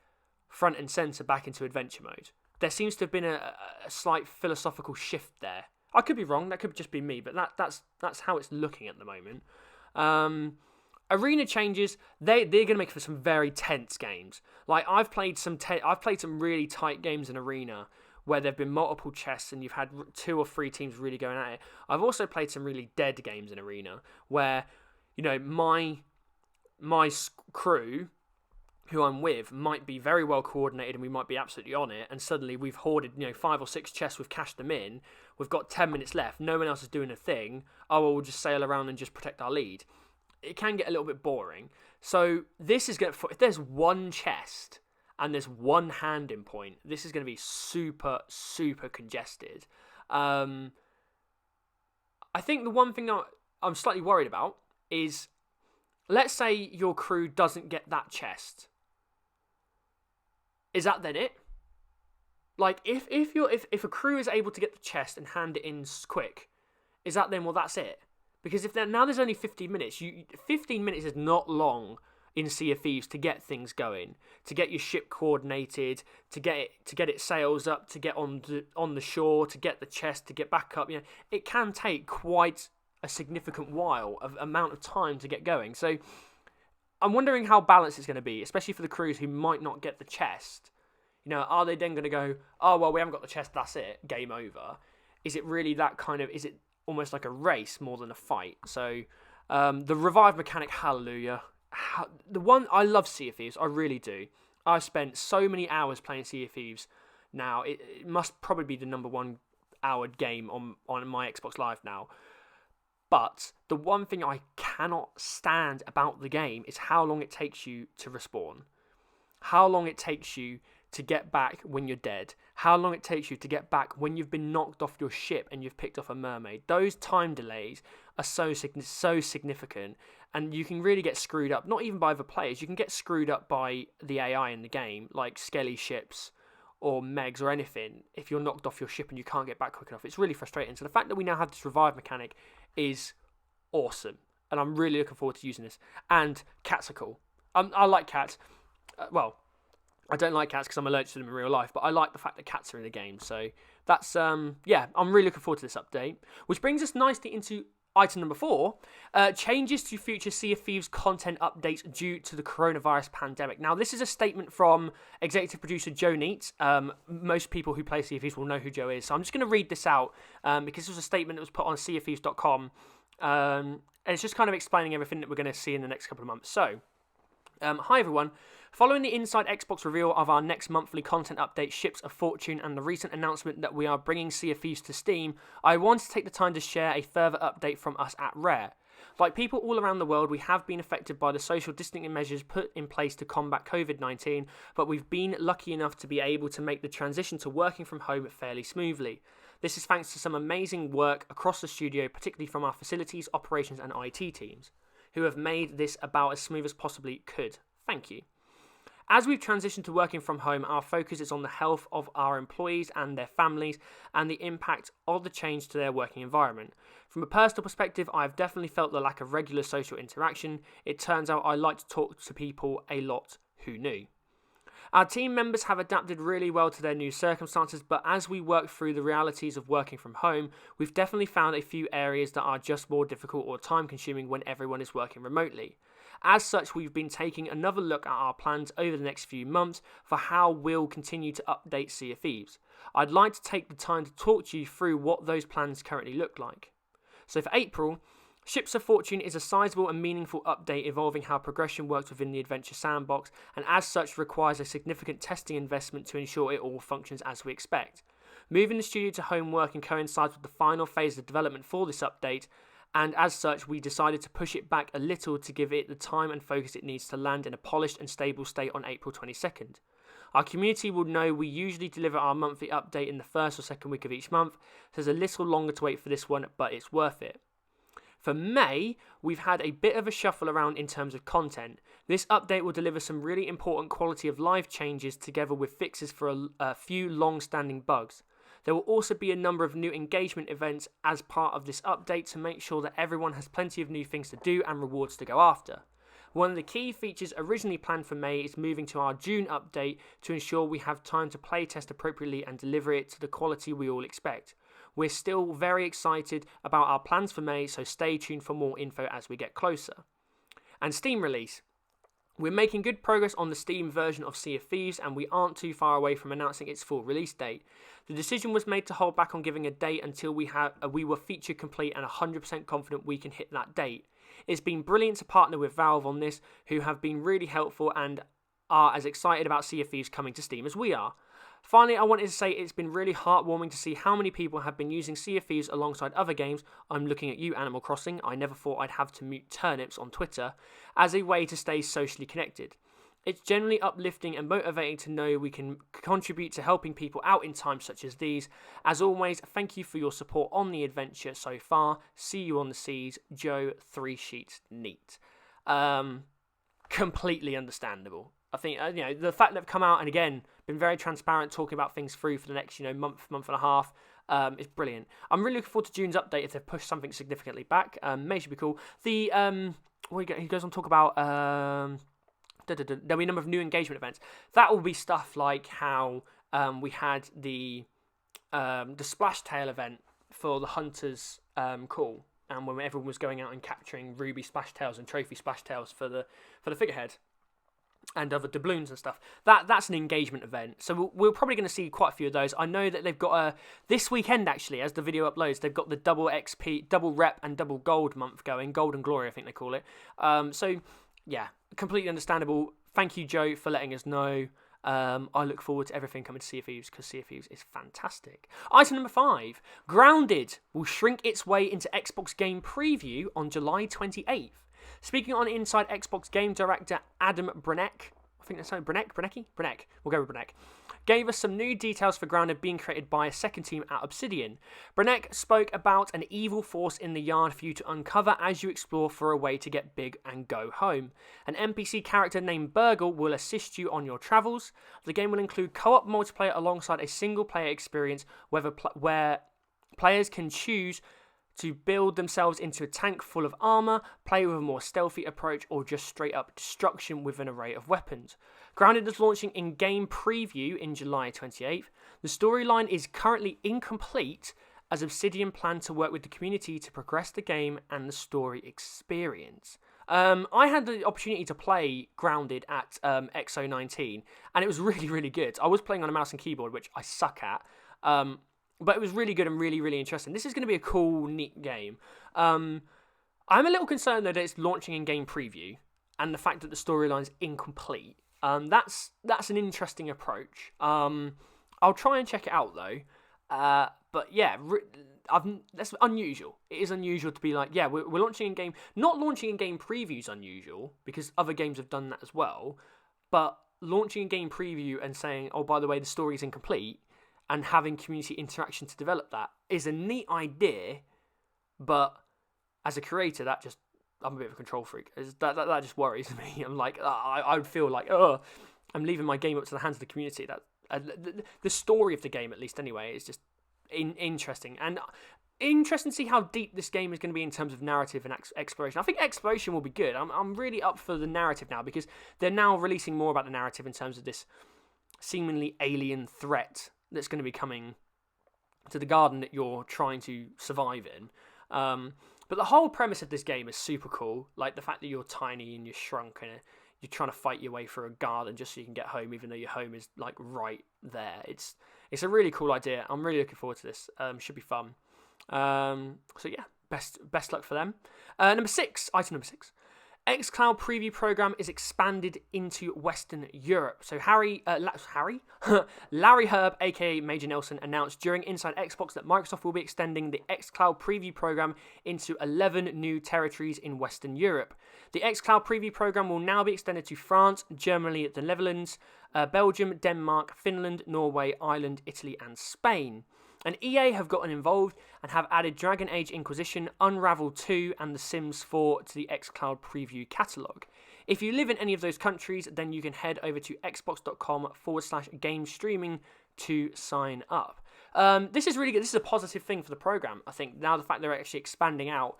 S1: front and center back into adventure mode. There seems to have been a slight philosophical shift there. I could be wrong. That could just be me, but that's how it's looking at the moment. Arena changes. They're going to make for some very tense games. Like I've played some really tight games in Arena where there've been multiple chests and you've had 2 or 3 teams really going at it. I've also played some really dead games in Arena where my crew, who I'm with, might be very well coordinated and we might be absolutely on it, and suddenly we've hoarded 5 or 6 chests, we've cashed them in, we've got 10 minutes left, no one else is doing a thing, we'll just sail around and just protect our lead. It can get a little bit boring. So this is if there's one chest and there's one handing point, this is going to be super, super congested. I think the one thing I'm slightly worried about is, let's say your crew doesn't get that chest. Is that then it? Like, if a crew is able to get the chest and hand it in quick, is that then, well, that's it? Because now there's only 15 minutes. 15 minutes is not long in Sea of Thieves to get things going, to get your ship coordinated, to get its sails up, to get on the shore, to get the chest, to get back up. It can take quite a significant amount of time to get going. So I'm wondering how balanced it's going to be, especially for the crews who might not get the chest. Are they then going to go, oh, well, we haven't got the chest, that's it, game over? Is it really that kind of, is it almost like a race more than a fight? So the revive mechanic, hallelujah. I love Sea of Thieves, I really do. I've spent so many hours playing Sea of Thieves now. It must probably be the number 1 hour game on my Xbox Live now. But the one thing I cannot stand about the game is how long it takes you to respawn. How long it takes you to get back when you're dead. How long it takes you to get back when you've been knocked off your ship and you've picked off a mermaid. Those time delays are so significant, and you can really get screwed up, not even by the players, you can get screwed up by the AI in the game, like skelly ships or megs or anything, if you're knocked off your ship and you can't get back quick enough. It's really frustrating. So the fact that we now have this revive mechanic is awesome, and I'm really looking forward to using this. And cats are cool. I like cats. I don't like cats because I'm allergic to them in real life, but I like the fact that cats are in the game. So that's I'm really looking forward to this update, which brings us nicely into item number 4, changes to future Sea of Thieves content updates due to the coronavirus pandemic. Now, this is a statement from executive producer Joe Neate. Most people who play Sea of Thieves will know who Joe is, so I'm just going to read this out because this was a statement that was put on seaofthieves.com, and it's just kind of explaining everything that we're going to see in the next couple of months. So, hi everyone. Following the Inside Xbox reveal of our next monthly content update, Ships of Fortune, and the recent announcement that we are bringing Sea of Thieves to Steam, I wanted to take the time to share a further update from us at Rare. Like people all around the world, we have been affected by the social distancing measures put in place to combat COVID-19, but we've been lucky enough to be able to make the transition to working from home fairly smoothly. This is thanks to some amazing work across the studio, particularly from our facilities, operations, and IT teams, who have made this about as smooth as possibly could. Thank you. As we've transitioned to working from home, our focus is on the health of our employees and their families and the impact of the change to their working environment. From a personal perspective, I've definitely felt the lack of regular social interaction. It turns out I like to talk to people a lot. Who knew? Our team members have adapted really well to their new circumstances, but as we work through the realities of working from home, we've definitely found a few areas that are just more difficult or time-consuming when everyone is working remotely. As such, we've been taking another look at our plans over the next few months for how we'll continue to update Sea of Thieves. I'd like to take the time to talk to you through what those plans currently look like. So for April, Ships of Fortune is a sizable and meaningful update involving how progression works within the Adventure Sandbox, and as such requires a significant testing investment to ensure it all functions as we expect. Moving the studio to home working coincides with the final phase of development for this update, and as such we decided to push it back a little to give it the time and focus it needs to land in a polished and stable state on April 22nd. Our community will know we usually deliver our monthly update in the first or second week of each month, so there's a little longer to wait for this one, but it's worth it. For May, we've had a bit of a shuffle around in terms of content. This update will deliver some really important quality of life changes together with fixes for a few long-standing bugs. There will also be a number of new engagement events as part of this update to make sure that everyone has plenty of new things to do and rewards to go after. One of the key features originally planned for May is moving to our June update to ensure we have time to playtest appropriately and deliver it to the quality we all expect. We're still very excited about our plans for May, so stay tuned for more info as we get closer. And Steam release. We're making good progress on the Steam version of Sea of Thieves, and we aren't too far away from announcing its full release date. The decision was made to hold back on giving a date until we were feature complete and 100% confident we can hit that date. It's been brilliant to partner with Valve on this, who have been really helpful and are as excited about Sea of Thieves coming to Steam as we are. Finally, I wanted to say it's been really heartwarming to see how many people have been using Sea of Thieves alongside other games. I'm looking at you, Animal Crossing. I never thought I'd have to mute turnips on Twitter as a way to stay socially connected. It's generally uplifting and motivating to know we can contribute to helping people out in times such as these. As always, thank you for your support on the adventure so far. See you on the seas, Joe 3 Sheets Neat. Completely understandable. I think the fact that they've come out and again been very transparent, talking about things through for the next month and a half is brilliant. I'm really looking forward to June's update if they've pushed something significantly back. May should be cool. The he goes on to talk about there'll be a number of new engagement events. That will be stuff like how we had the Splash Tail event for the Hunters call, and when everyone was going out and capturing ruby splash tails and trophy splash tails for the figurehead and other doubloons and stuff. That's an engagement event, so we're probably going to see quite a few of those. I know that they've got this weekend actually, as the video uploads, they've got the double XP, double rep and double gold month going, gold and glory I think they call it. So yeah, completely understandable. Thank you, Joe, for letting us know. I look forward to everything coming to Sea of Thieves because Sea of Thieves is fantastic. Item number 5. Grounded will shrink its way into Xbox Game Preview on July 28th. Speaking on Inside Xbox game director Adam Brenek, I think that's Brenek, we'll go with Brenek, gave us some new details for Grounded being created by a second team at Obsidian. Brenek spoke about an evil force in the yard for you to uncover as you explore for a way to get big and go home. An NPC character named Burgle will assist you on your travels. The game will include co-op multiplayer alongside a single-player experience where players can choose to build themselves into a tank full of armor, play with a more stealthy approach, or just straight up destruction with an array of weapons. Grounded is launching in-game preview in July 28th. The storyline is currently incomplete as Obsidian plan to work with the community to progress the game and the story experience. I had the opportunity to play Grounded at XO19, and it was really, really good. I was playing on a mouse and keyboard, which I suck at, but it was really good and really, really interesting. This is going to be a cool, neat game. I'm a little concerned though that it's launching in game preview and the fact that the storyline's incomplete. That's an interesting approach. I'll try and check it out though. But yeah, that's unusual. It is unusual to be like, yeah, we're launching in game. Not launching in game preview is unusual because other games have done that as well. But launching in game preview and saying, oh, by the way, the story is incomplete, and having community interaction to develop that is a neat idea, but as a creator, I'm a bit of a control freak. That just worries me. I'm like, I would feel like, I'm leaving my game up to the hands of the community. The story of the game, at least anyway, is just interesting. And interesting to see how deep this game is going to be in terms of narrative and exploration. I think exploration will be good. I'm really up for the narrative now because they're now releasing more about the narrative in terms of this seemingly alien threat that's going to be coming to the garden that you're trying to survive in. But the whole premise of this game is super cool. Like the fact that you're tiny and you're shrunk and you're trying to fight your way through a garden just so you can get home, even though your home is like right there. It's a really cool idea. I'm really looking forward to this. Should be fun. So yeah, best luck for them. Item number 6. xCloud preview program is expanded into Western Europe. So Larry Herb, aka Major Nelson, announced during Inside Xbox that Microsoft will be extending the xCloud preview program into 11 new territories in Western Europe. The xCloud preview program will now be extended to France, Germany, the Netherlands, Belgium, Denmark, Finland, Norway, Ireland, Italy, and Spain. And EA have gotten involved and have added Dragon Age Inquisition, Unravel 2 and The Sims 4 to the xCloud preview catalogue. If you live in any of those countries, then you can head over to xbox.com/game streaming to sign up. This is really good. This is a positive thing for the program, I think. Now the fact they're actually expanding out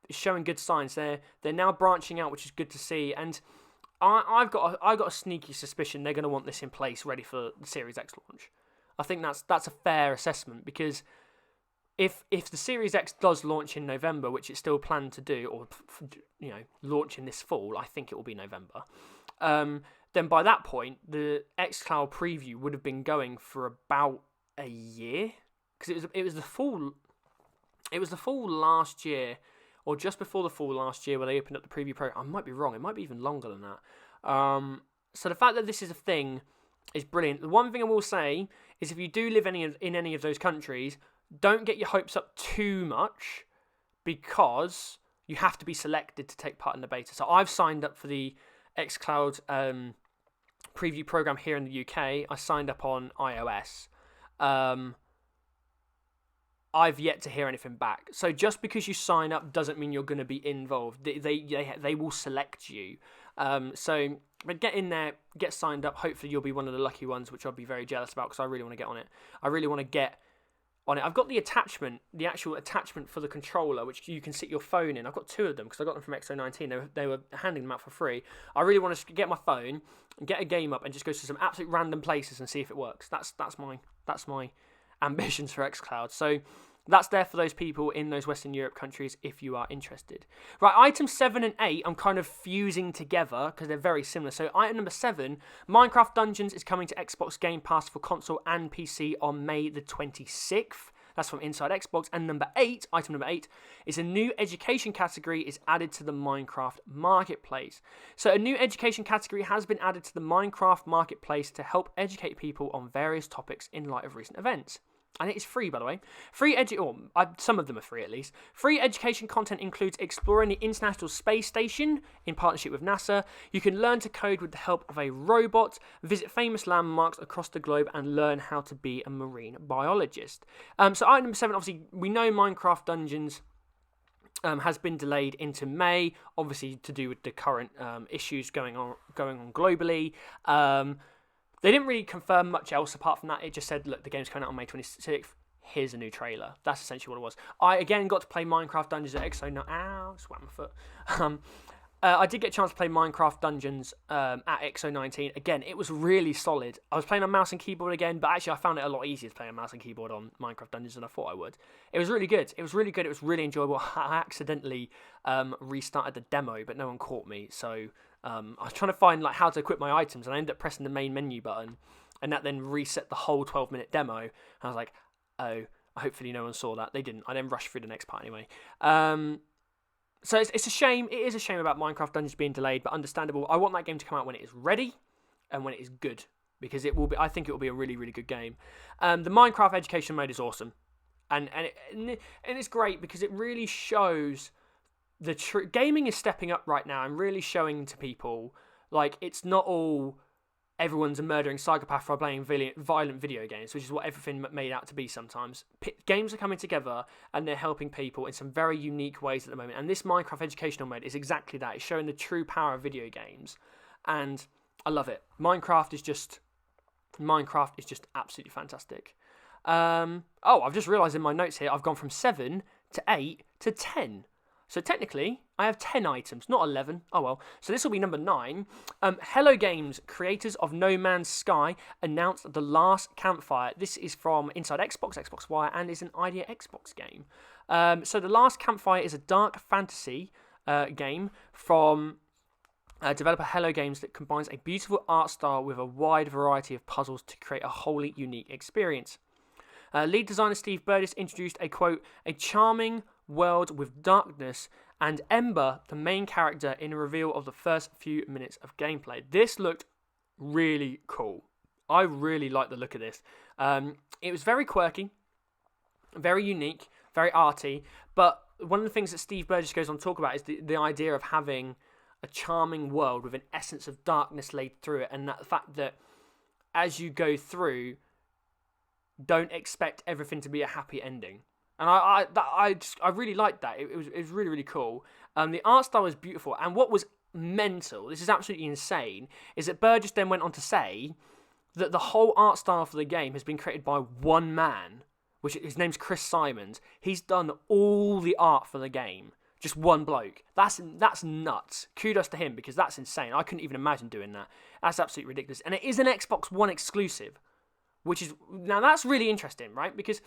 S1: is showing good signs. They're now branching out, which is good to see. And I've got a sneaky suspicion they're going to want this in place ready for the Series X launch. I think that's a fair assessment, because if the Series X does launch in November, which it's still planned to do, or launch in this fall, I think it will be November. Then by that point, the xCloud preview would have been going for about a year, because it was the fall. It was the fall last year, or just before the fall last year, where they opened up the preview program. I might be wrong. It might be even longer than that. So the fact that this is a thing is brilliant. The one thing I will say is, if you do live in any of those countries, don't get your hopes up too much, because you have to be selected to take part in the beta. So I've signed up for the xCloud preview program here in the UK. I signed up on iOS. I've yet to hear anything back. So just because you sign up doesn't mean you're going to be involved. They will select you. But get in there, get signed up. Hopefully you'll be one of the lucky ones, which I'll be very jealous about, because I really want to get on it. I really want to get on it. I've got the actual attachment for the controller, which you can sit your phone in. I've got 2 of them because I got them from XO19. They were handing them out for free. I really want to get my phone and get a game up and just go to some absolute random places and see if it works. That's my ambitions for xCloud. So that's there for those people in those Western Europe countries if you are interested. Right, items 7 and 8 I'm kind of fusing together because they're very similar. So item number 7, Minecraft Dungeons is coming to Xbox Game Pass for console and PC on May the 26th. That's from Inside Xbox. And item number 8, is a new education category is added to the Minecraft Marketplace. So a new education category has been added to the Minecraft Marketplace to help educate people on various topics in light of recent events. And it is free, by the way. Some of them are free at least. Free education content includes exploring the International Space Station in partnership with NASA. You can learn to code with the help of a robot, visit famous landmarks across the globe, and learn how to be a marine biologist. So item number 7, obviously, we know Minecraft Dungeons has been delayed into May, obviously to do with the current issues going on globally. They didn't really confirm much else apart from that. It just said, look, the game's coming out on May 26th. Here's a new trailer. That's essentially what it was. I, again, got to play Minecraft Dungeons at XO19. Ow, just whacked my foot. I did get a chance to play Minecraft Dungeons at XO19. Again, it was really solid. I was playing on mouse and keyboard again, but actually I found it a lot easier to play on mouse and keyboard on Minecraft Dungeons than I thought I would. It was really good. It was really enjoyable. I accidentally restarted the demo, but no one caught me, so I was trying to find how to equip my items, and I ended up pressing the main menu button, and that then reset the whole 12-minute demo. And I was like, oh, hopefully no one saw that. They didn't. I then rushed through the next part anyway. So it's a shame. It is a shame about Minecraft Dungeons being delayed, but understandable. I want that game to come out when it is ready and when it is good, because it will be. I think it will be a really, really good game. The Minecraft education mode is awesome, and it's great because it really shows gaming is stepping up right now and really showing to people it's not all everyone's a murdering psychopath for playing violent video games, which is what everything made out to be sometimes. Games are coming together and they're helping people in some very unique ways at the moment. And this Minecraft educational mode is exactly that. It's showing the true power of video games. And I love it. Minecraft is just absolutely fantastic. I've just realised in my notes here, I've gone from 7 to 8 to 10. So technically, I have 10 items, not 11. Oh well. So this will be number 9. Hello Games, creators of No Man's Sky, announced The Last Campfire. This is from Inside Xbox, Xbox Wire, and is an Idea Xbox game. So The Last Campfire is a dark fantasy game from developer Hello Games that combines a beautiful art style with a wide variety of puzzles to create a wholly unique experience. Lead designer Steve Burdiss introduced a, quote, a charming world with darkness and Ember, the main character, in a reveal of the first few minutes of gameplay. This looked really cool. I really like the look of this. It was very quirky, very unique, very arty, but one of the things that Steve Burdiss goes on to talk about is the idea of having a charming world with an essence of darkness laid through it, and that the fact that as you go through, don't expect everything to be a happy ending. And I really liked that. It was really, really cool. The art style was beautiful. And what was mental, this is absolutely insane, is that Burgess then went on to say that the whole art style for the game has been created by one man, which his name's Chris Simons. He's done all the art for the game. Just one bloke. That's nuts. Kudos to him, because that's insane. I couldn't even imagine doing that. That's absolutely ridiculous. And it is an Xbox One exclusive. Which is, now that's really interesting, right? Because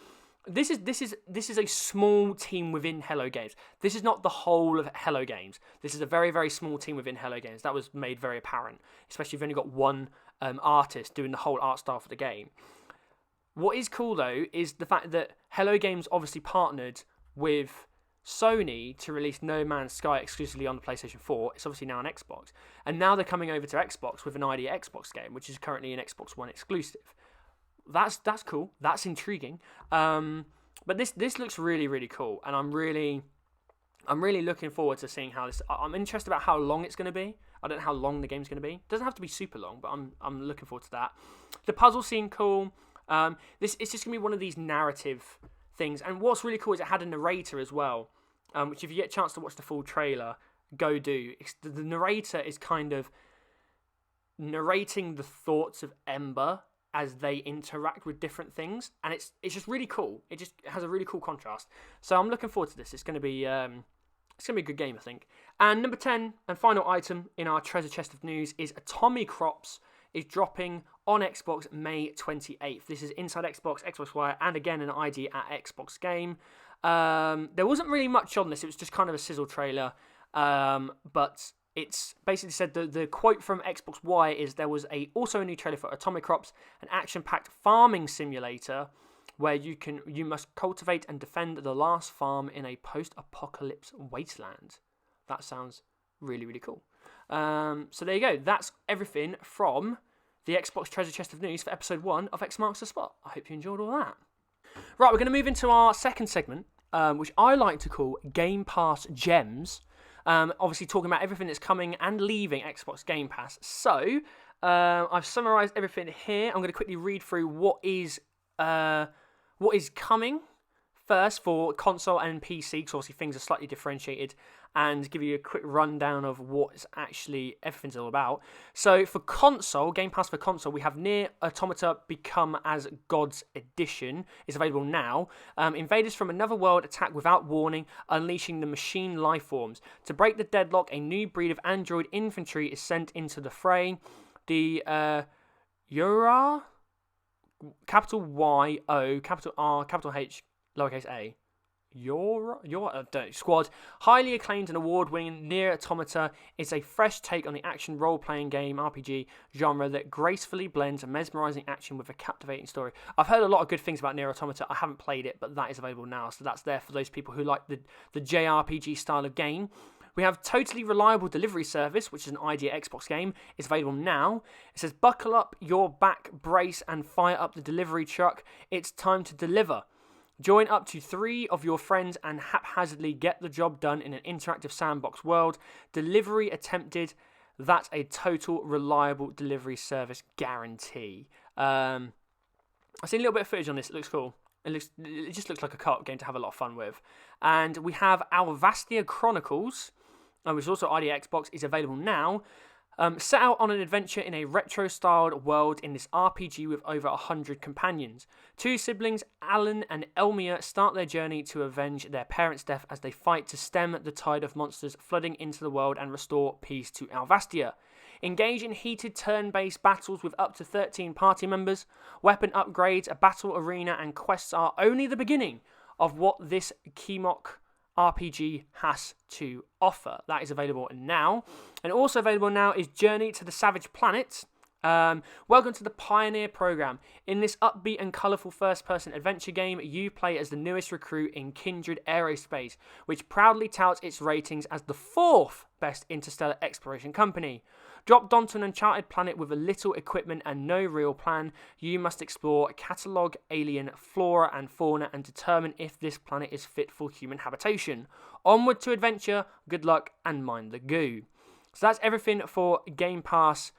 S1: this is a small team within Hello Games. This is not the whole of Hello Games. This is a very, very small team within Hello Games. That was made very apparent, especially if you've only got one artist doing the whole art style for the game. What is cool though is the fact that Hello Games obviously partnered with Sony to release No Man's Sky exclusively on the PlayStation 4. It's obviously now on Xbox, and now they're coming over to Xbox with an Idea Xbox game, which is currently an Xbox One exclusive. That's cool. That's intriguing. But this looks really, really cool, and I'm really looking forward to seeing how this. I'm interested about how long it's going to be. I don't know how long the game's going to be. It doesn't have to be super long, but I'm looking forward to that. The puzzles seem cool. It's just going to be one of these narrative things, and what's really cool is it had a narrator as well, which if you get a chance to watch the full trailer, go do. The narrator is kind of narrating the thoughts of Ember as they interact with different things, and it's just really cool. It just has a really cool contrast. So I'm looking forward to this. It's going to be a good game, I think. And number 10 and final item in our treasure chest of news is Atomicrops is dropping on Xbox May 28th. This is Inside Xbox, Xbox Wire, and again an ID at Xbox game. There wasn't really much on this. It was just kind of a sizzle trailer, but it's basically said the quote from Xbox Wire is there was also a new trailer for Atomicrops, an action-packed farming simulator where you must cultivate and defend the last farm in a post-apocalypse wasteland. That sounds really, really cool. So there you go. That's everything from the Xbox Treasure Chest of News for episode 1 of X Marks the Spot. I hope you enjoyed all that. Right, we're going to move into our second segment, which I like to call Game Pass Gems. Obviously talking about everything that's coming and leaving Xbox Game Pass. So, I've summarised everything here. I'm going to quickly read through what is coming first for console and PC, because obviously things are slightly differentiated, and give you a quick rundown of what everything's all about. So for console, Game Pass for console, we have Nier Automata Become as Gods Edition is available now. Invaders from another world attack without warning, unleashing the machine life forms. To break the deadlock, a new breed of android infantry is sent into the fray. The Yura, capital Y-O, capital R, capital H, lowercase a. Your squad, highly acclaimed and award-winning Nier Automata, is a fresh take on the action role-playing game RPG genre that gracefully blends mesmerizing action with a captivating story. I've heard a lot of good things about Nier Automata. I haven't played it, but that is available now, so that's there for those people who like the JRPG style of game. We have Totally Reliable Delivery Service, which is an Idea Xbox game. It's available now. It says, buckle up your back brace and fire up the delivery truck. It's time to deliver. Join up to 3 of your friends and haphazardly get the job done in an interactive sandbox world. Delivery attempted. That's a total reliable delivery service guarantee. I've seen a little bit of footage on this. It looks cool. It just looks like a co-op game to have a lot of fun with. And we have Alvastia Chronicles, which is also Idea Xbox, is available now. Set out on an adventure in a retro-styled world in this RPG with over 100 companions. Two siblings, Alan and Elmia, start their journey to avenge their parents' death as they fight to stem the tide of monsters flooding into the world and restore peace to Alvastia. Engage in heated turn-based battles with up to 13 party members. Weapon upgrades, a battle arena, and quests are only the beginning of what this Kemok RPG has to offer. That is available now. And also available now is Journey to the Savage Planet. Welcome to the Pioneer Program. In this upbeat and colourful first-person adventure game, you play as the newest recruit in Kindred Aerospace, which proudly touts its ratings as the 4th best interstellar exploration company. Dropped onto an uncharted planet with a little equipment and no real plan, you must explore, catalogue alien flora and fauna, and determine if this planet is fit for human habitation. Onward to adventure, good luck, and mind the goo. So that's everything for Game Pass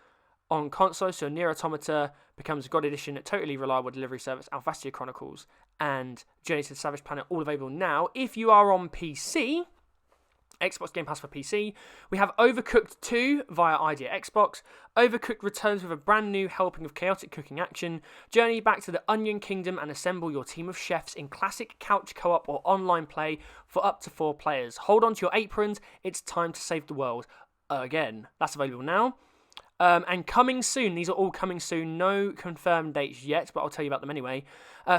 S1: on console. So Nier Automata becomes God Edition, totally reliable delivery service, Alvastia Chronicles, and Journey to the Savage Planet, all available now. If you are on PC, Xbox Game Pass for PC, we have Overcooked 2 via Idea Xbox. Overcooked returns with a brand new helping of chaotic cooking action. Journey back to the Onion Kingdom and assemble your team of chefs in classic couch co-op or online play for up to 4 players. Hold on to your aprons, it's time to save the world. Again, that's available now. And coming soon, these are all coming soon, no confirmed dates yet, but I'll tell you about them anyway.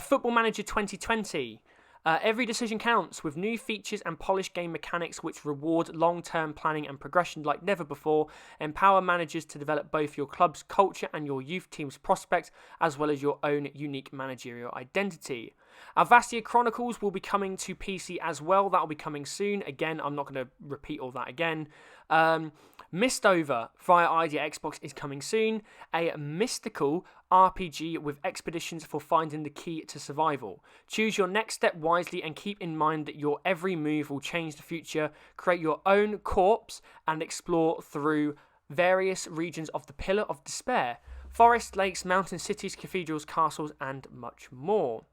S1: Football Manager 2020. Every decision counts, with new features and polished game mechanics which reward long-term planning and progression like never before, empower managers to develop both your club's culture and your youth team's prospects, as well as your own unique managerial identity. Alvastia Chronicles will be coming to PC as well. That will be coming soon. Again, I'm not going to repeat all that again. Mistover via Idea Xbox is coming soon. A mystical RPG with expeditions for finding the key to survival. Choose your next step wisely and keep in mind that your every move will change the future. Create your own corpse and explore through various regions of the Pillar of Despair. Forests, lakes, mountains, cities, cathedrals, castles, and much more.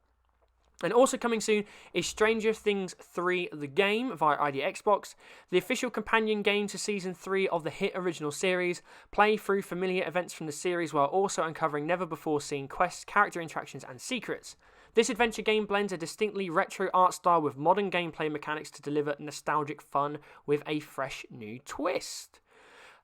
S1: And also coming soon is Stranger Things 3 The Game via Idea Xbox, the official companion game to Season 3 of the hit original series. Play through familiar events from the series while also uncovering never-before-seen quests, character interactions, and secrets. This adventure game blends a distinctly retro art style with modern gameplay mechanics to deliver nostalgic fun with a fresh new twist.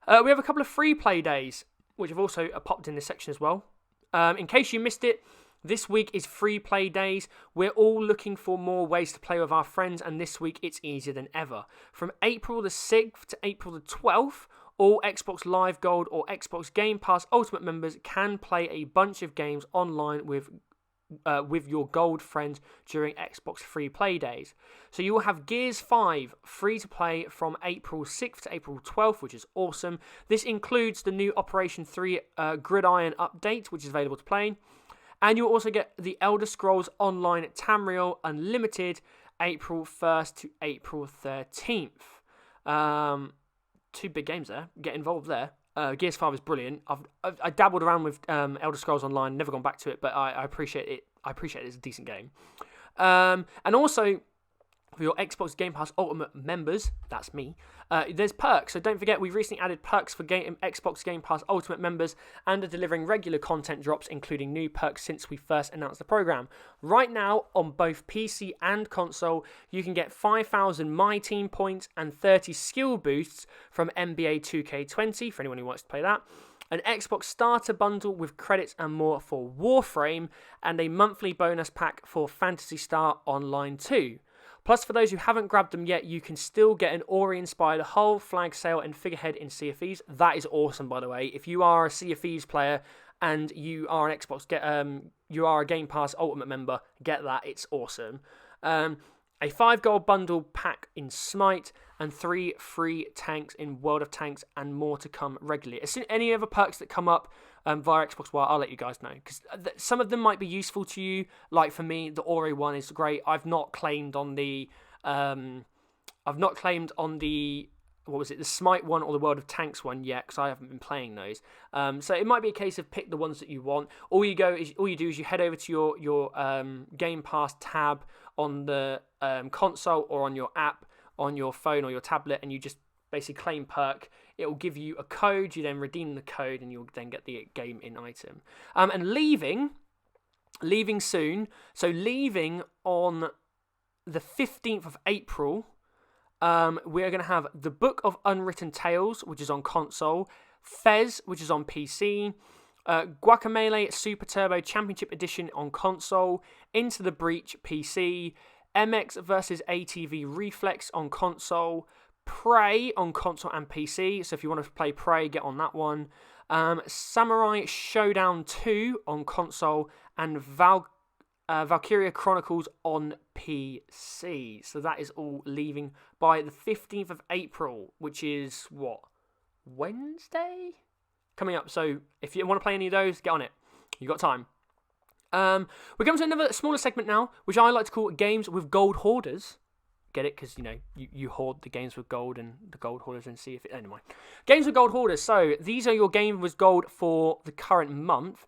S1: We have a couple of free play days, which have also popped in this section as well. In case you missed it, this week is free play days. We're all looking for more ways to play with our friends, and this week it's easier than ever. From April the 6th to April the 12th, all Xbox Live Gold or Xbox Game Pass Ultimate members can play a bunch of games online with your Gold friends during Xbox free play days. So you will have Gears 5 free to play from April 6th to April 12th, which is awesome. This includes the new Operation 3 Gridiron update, which is available to play. And you'll also get the Elder Scrolls Online Tamriel Unlimited, April 1st to April 13th. 2 big games there. Get involved there. Gears 5 is brilliant. I dabbled around with Elder Scrolls Online, never gone back to it, but I appreciate it. I appreciate it. It's a decent game. And also, for your Xbox Game Pass Ultimate members, that's me, there's perks. So don't forget, we've recently added perks for Xbox Game Pass Ultimate members and are delivering regular content drops, including new perks since we first announced the program. Right now, on both PC and console, you can get 5,000 My Team points and 30 skill boosts from NBA 2K20, for anyone who wants to play that. An Xbox Starter Bundle with credits and more for Warframe, and a monthly bonus pack for Phantasy Star Online 2. Plus, for those who haven't grabbed them yet, you can still get an Ori-inspired hull, flag sail, and figurehead in Sea of Thieves. That is awesome, by the way. If you are a Sea of Thieves player and you are an you are a Game Pass Ultimate member, get that. It's awesome. A 5 gold bundle pack in Smite, and 3 free tanks in World of Tanks, and more to come regularly. As soon any other perks that come up via Xbox One, I'll let you guys know, because some of them might be useful to you. Like for me, the Ori one is great. I've not claimed on the what was it, the Smite one or the World of Tanks one yet, because I haven't been playing those. So it might be a case of pick the ones that you want. All you do is you head over to your Game Pass tab on the console or on your app on your phone or your tablet, and you just basically claim perk. It will give you a code. You then redeem the code, and you'll then get the game in item. And leaving soon. So leaving on the 15th of April. We are going to have the Book of Unwritten Tales, which is on console. Fez, which is on PC. Guacamelee Super Turbo Championship Edition on console. Into the Breach PC. MX vs ATV Reflex on console. Prey on console and PC. So if you want to play Prey, get on that one. Samurai Showdown 2 on console. And Valkyria Chronicles on PC. So that is all leaving by the 15th of April, which is, what, Wednesday? Coming up. So if you want to play any of those, get on it. You got time. We come to another smaller segment now, which I like to call Games with Gold Hoarders. Get it? Because, you hoard the games with gold and the gold hoarders and see if it... Anyway. Games with Gold Hoarders. So these are your games with gold for the current month.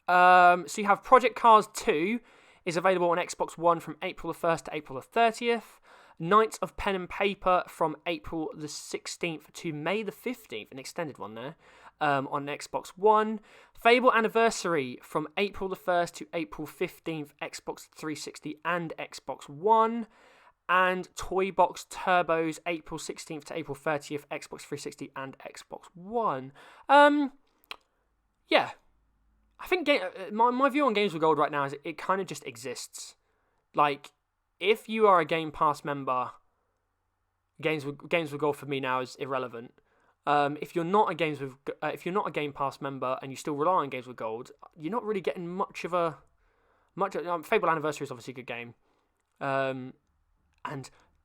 S1: So you have Project Cars 2 is available on Xbox One from April the 1st to April the 30th. Knights of Pen and Paper from April the 16th to May the 15th, an extended one there, on Xbox One. Fable Anniversary from April the 1st to April 15th, Xbox 360 and Xbox One. And Toy Box Turbos, April 16th to April 30th, Xbox 360 and Xbox One. Yeah. I think my view on Games with Gold right now is it kind of just exists. Like, if you are a Game Pass member, Games with Gold for me now is irrelevant. If you're not a Game Pass member and you still rely on Games with Gold, you're not really getting much. Fable Anniversary is obviously a good game, and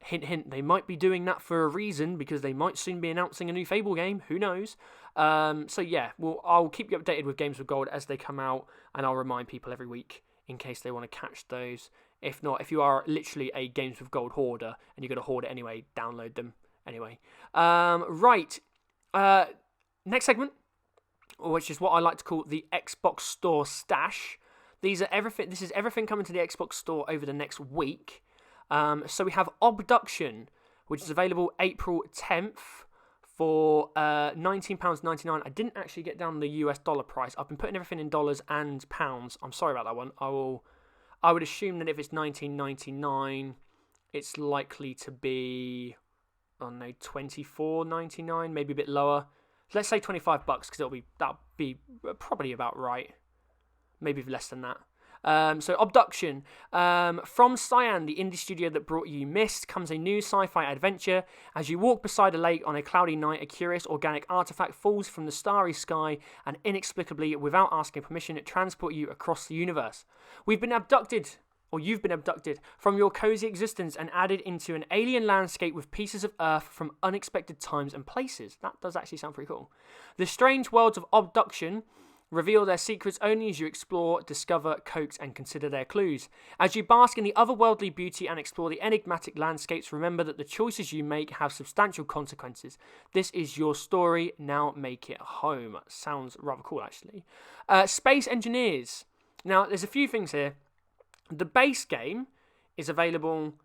S1: hint hint, they might be doing that for a reason because they might soon be announcing a new Fable game. Who knows? So yeah, I'll keep you updated with Games with Gold as they come out, and I'll remind people every week in case they want to catch those. If not, if you are literally a Games with Gold hoarder and you're going to hoard it anyway, download them anyway. Right. Next segment, which is what I like to call the Xbox Store Stash. This is everything coming to the Xbox Store over the next week. So we have Obduction, which is available April 10th for £19.99. I didn't actually get down the US dollar price. I've been putting everything in dollars and pounds. I'm sorry about that one. I would assume that if it's $19.99, it's likely to be, $24.99, maybe a bit lower. Let's say $25 because that'll be probably about right. Maybe less than that. So Obduction, from Cyan, the indie studio that brought you Myst, comes a new sci-fi adventure. As you walk beside a lake on a cloudy night, a curious organic artifact falls from the starry sky and inexplicably, without asking permission, it transports you across the universe. You've been abducted from your cozy existence and added into an alien landscape with pieces of Earth from unexpected times and places. That does actually sound pretty cool. The strange worlds of Obduction reveal their secrets only as you explore, discover, coax, and consider their clues. As you bask in the otherworldly beauty and explore the enigmatic landscapes, remember that the choices you make have substantial consequences. This is your story, now make it home. Sounds rather cool, actually. Space Engineers. Now, there's a few things here. The base game is available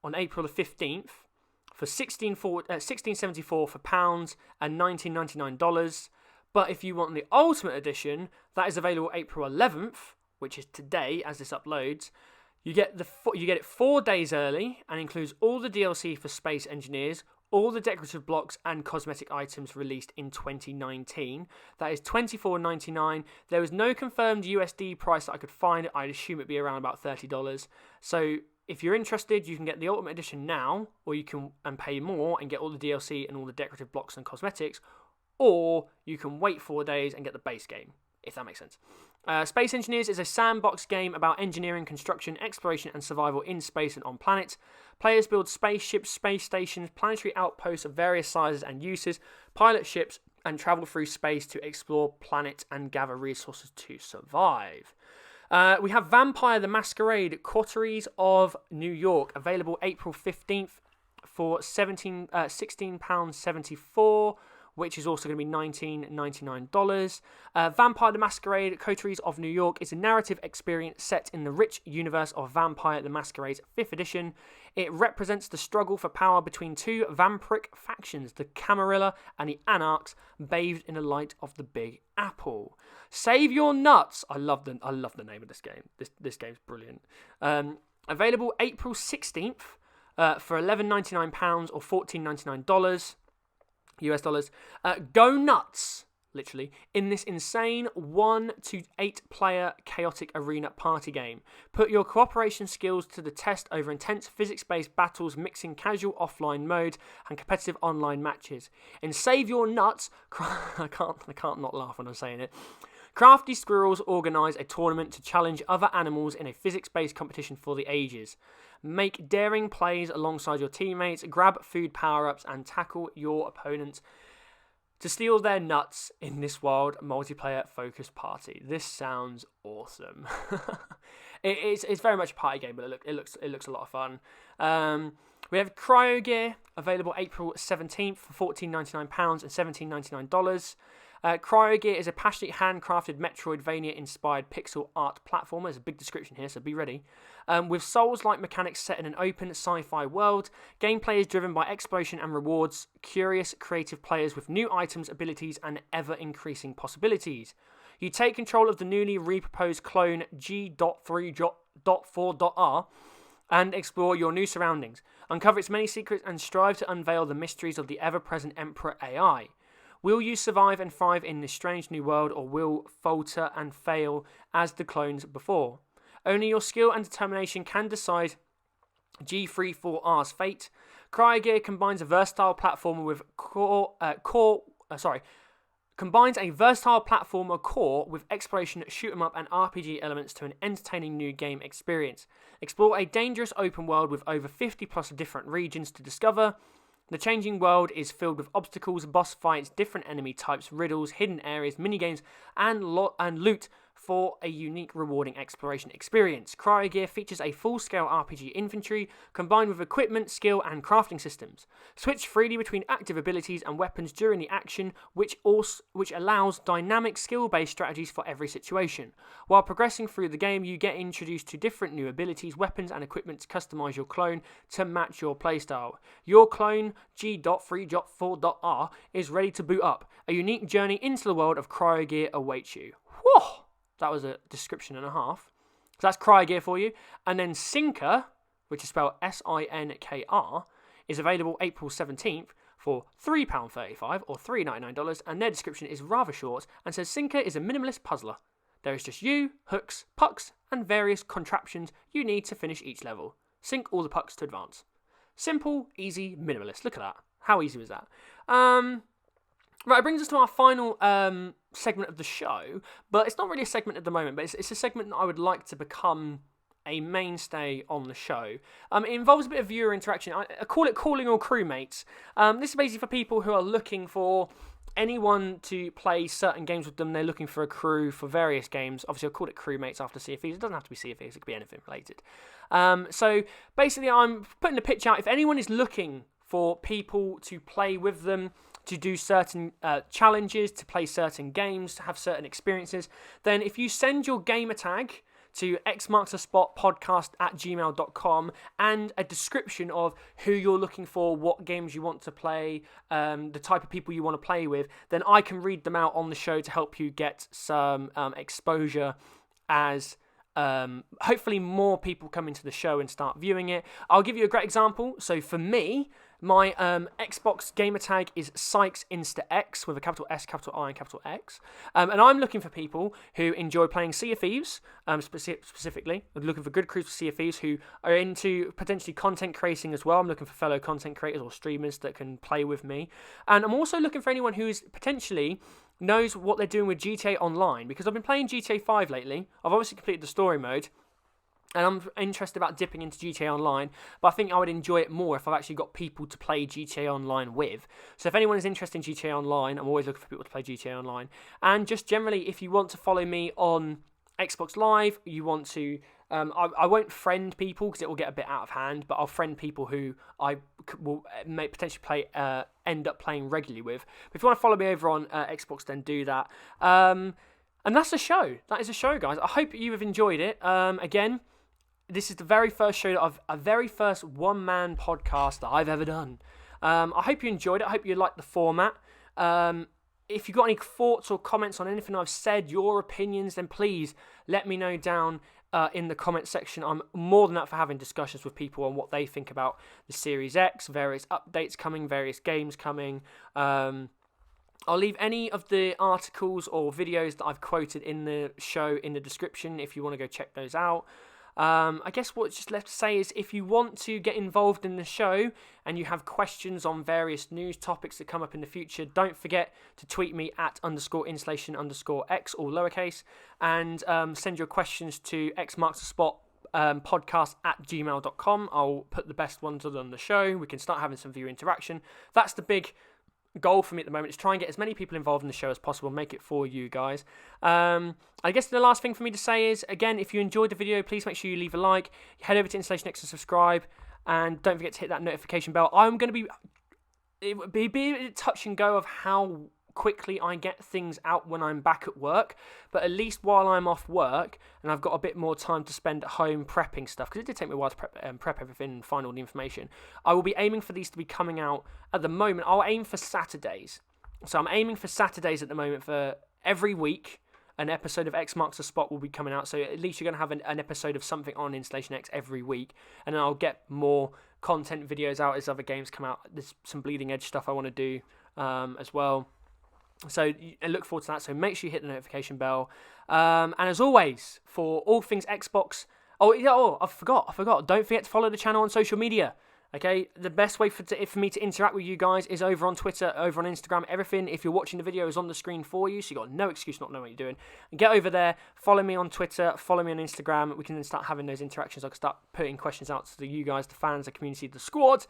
S1: on April the 15th for $16.74 for pounds and $19.99. But if you want the Ultimate Edition, that is available April 11th, which is today as this uploads. You get it 4 days early and includes all the DLC for Space Engineers, all the decorative blocks and cosmetic items released in 2019. That is $24.99. There was no confirmed USD price that I could find. I'd assume it'd be around about $30. So if you're interested, you can get the Ultimate Edition now, or you can pay more and get all the DLC and all the decorative blocks and cosmetics, or you can wait 4 days and get the base game, if that makes sense. Space Engineers is a sandbox game about engineering, construction, exploration, and survival in space and on planets. Players build spaceships, space stations, planetary outposts of various sizes and uses, pilot ships, and travel through space to explore planets and gather resources to survive. We have Vampire the Masquerade, Coteries of New York, available April 15th for £16.74. which is also going to be $19.99. Vampire the Masquerade, Coteries of New York is a narrative experience set in the rich universe of Vampire the Masquerade's 5th edition. It represents the struggle for power between two vampiric factions, the Camarilla and the Anarchs, bathed in the light of the Big Apple. Save your nuts! I love the name of this game. This game's brilliant. Available April 16th for £11.99 or $14.99 US dollars. Go nuts! Literally, in this insane 1 to 8 player chaotic arena party game. Put your cooperation skills to the test over intense physics-based battles mixing casual offline mode and competitive online matches. And save your nuts, I can't not laugh when I'm saying it. Crafty squirrels organise a tournament to challenge other animals in a physics-based competition for the ages. Make daring plays alongside your teammates, grab food power-ups and tackle your opponents to steal their nuts in this wild multiplayer-focused party. This sounds awesome. It's very much a party game, but it looks a lot of fun. We have Cryogear, available April 17th for £14.99 and $17.99. Cryogear is a passionate handcrafted Metroidvania-inspired pixel art platformer. There's a big description here, so be ready. With Souls-like mechanics set in an open sci-fi world, gameplay is driven by exploration and rewards curious, creative players with new items, abilities, and ever-increasing possibilities. You take control of the newly reproposed clone G.3.4.R and explore your new surroundings. Uncover its many secrets and strive to unveil the mysteries of the ever-present Emperor AI. Will you survive and thrive in this strange new world, or will falter and fail as the clones before? Only your skill and determination can decide G34R's fate. Cryogear combines a versatile platformer with combines a versatile platformer core with exploration, shoot 'em up, and RPG elements to an entertaining new game experience. Explore a dangerous open world with over 50 plus different regions to discover. The changing world is filled with obstacles, boss fights, different enemy types, riddles, hidden areas, minigames, and loot for a unique, rewarding exploration experience. Cryogear features a full-scale RPG inventory combined with equipment, skill, and crafting systems. Switch freely between active abilities and weapons during the action, which allows dynamic skill-based strategies for every situation. While progressing through the game, you get introduced to different new abilities, weapons, and equipment to customize your clone to match your playstyle. Your clone, G.3.4.R, is ready to boot up. A unique journey into the world of Cryogear awaits you. Whoa! That was a description and a half. So that's Cryogear for you. And then Sinkr, which is spelled Sinkr, is available April 17th for £3.35 or $3.99. And their description is rather short and says Sinkr is a minimalist puzzler. There is just you, hooks, pucks, and various contraptions you need to finish each level. Sink all the pucks to advance. Simple, easy, minimalist. Look at that. How easy was that? Right, it brings us to our final segment of the show, but it's not really a segment at the moment, but it's a segment that I would like to become a mainstay on the show. It involves a bit of viewer interaction. I call it Calling All Crewmates. This is basically for people who are looking for anyone to play certain games with them. They're looking for a crew for various games. Obviously, I called it Crewmates after Sea of Thieves. It doesn't have to be Sea of Thieves. It could be anything related. So basically, I'm putting the pitch out. If anyone is looking for people to play with them, to do certain challenges, to play certain games, to have certain experiences, then if you send your gamer tag to xmarksthespotpodcast@gmail.com and a description of who you're looking for, what games you want to play, the type of people you want to play with, then I can read them out on the show to help you get some exposure as hopefully more people come into the show and start viewing it. I'll give you a great example. So for me, my Xbox gamer tag is SykesInstaX with a capital S, capital I, and capital X. And I'm looking for people who enjoy playing Sea of Thieves, specifically. I'm looking for good crews for Sea of Thieves who are into potentially content creating as well. I'm looking for fellow content creators or streamers that can play with me. And I'm also looking for anyone who is potentially knows what they're doing with GTA Online, because I've been playing GTA 5 lately. I've obviously completed the story mode, and I'm interested about dipping into GTA Online, but I think I would enjoy it more if I've actually got people to play GTA Online with. So if anyone is interested in GTA Online, I'm always looking for people to play GTA Online. And just generally, if you want to follow me on Xbox Live, you want to I won't friend people because it will get a bit out of hand, but I'll friend people who I will may potentially end up playing regularly with. But if you want to follow me over on Xbox, then do that. And that's the show. That is a show, guys. I hope you have enjoyed it. Again, this is the very first show that a very first one-man podcast that I've ever done. I hope you enjoyed it. I hope you liked the format. If you've got any thoughts or comments on anything I've said, your opinions, then please let me know down in the comment section. I'm more than up for having discussions with people on what they think about the Series X, various updates coming, various games coming. I'll leave any of the articles or videos that I've quoted in the show in the description if you want to go check those out. I guess what's just left to say is if you want to get involved in the show and you have questions on various news topics that come up in the future, don't forget to tweet me at _installation_x, all lowercase, and send your questions to xmarksthespot podcast@gmail.com. I'll put the best ones on the show. We can start having some viewer interaction. That's the big goal for me at the moment, is try and get as many people involved in the show as possible, make it for you guys. I guess the last thing for me to say is, again, if you enjoyed the video, please make sure you leave a like, head over to Installation X and subscribe, and don't forget to hit that notification bell. I'm going to be, it would be a bit touch and go of how quickly I get things out when I'm back at work, but at least while I'm off work and I've got a bit more time to spend at home prepping stuff, because it did take me a while to prep everything and find all the information, I will be aiming for these to be coming out. At the moment, I'll aim for Saturdays. So I'm aiming for Saturdays at the moment. For every week, an episode of X Marks the Spot will be coming out, so at least you're going to have an episode of something on Installation X every week, and then I'll get more content videos out as other games come out. There's some bleeding edge stuff I want to do as well. So I look forward to that. So make sure you hit the notification bell. And as always, for all things Xbox... I forgot. Don't forget to follow the channel on social media. Okay? The best way for me to interact with you guys is over on Twitter, over on Instagram. Everything, if you're watching the video, is on the screen for you. So you've got no excuse not to know what you're doing. And get over there. Follow me on Twitter. Follow me on Instagram. We can then start having those interactions. I can start putting questions out to you guys, the fans, the community, the squad.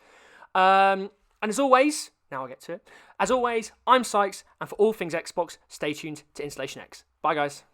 S1: And as always... Now I'll get to it. As always, I'm Sykes, and for all things Xbox, stay tuned to Installation X. Bye, guys.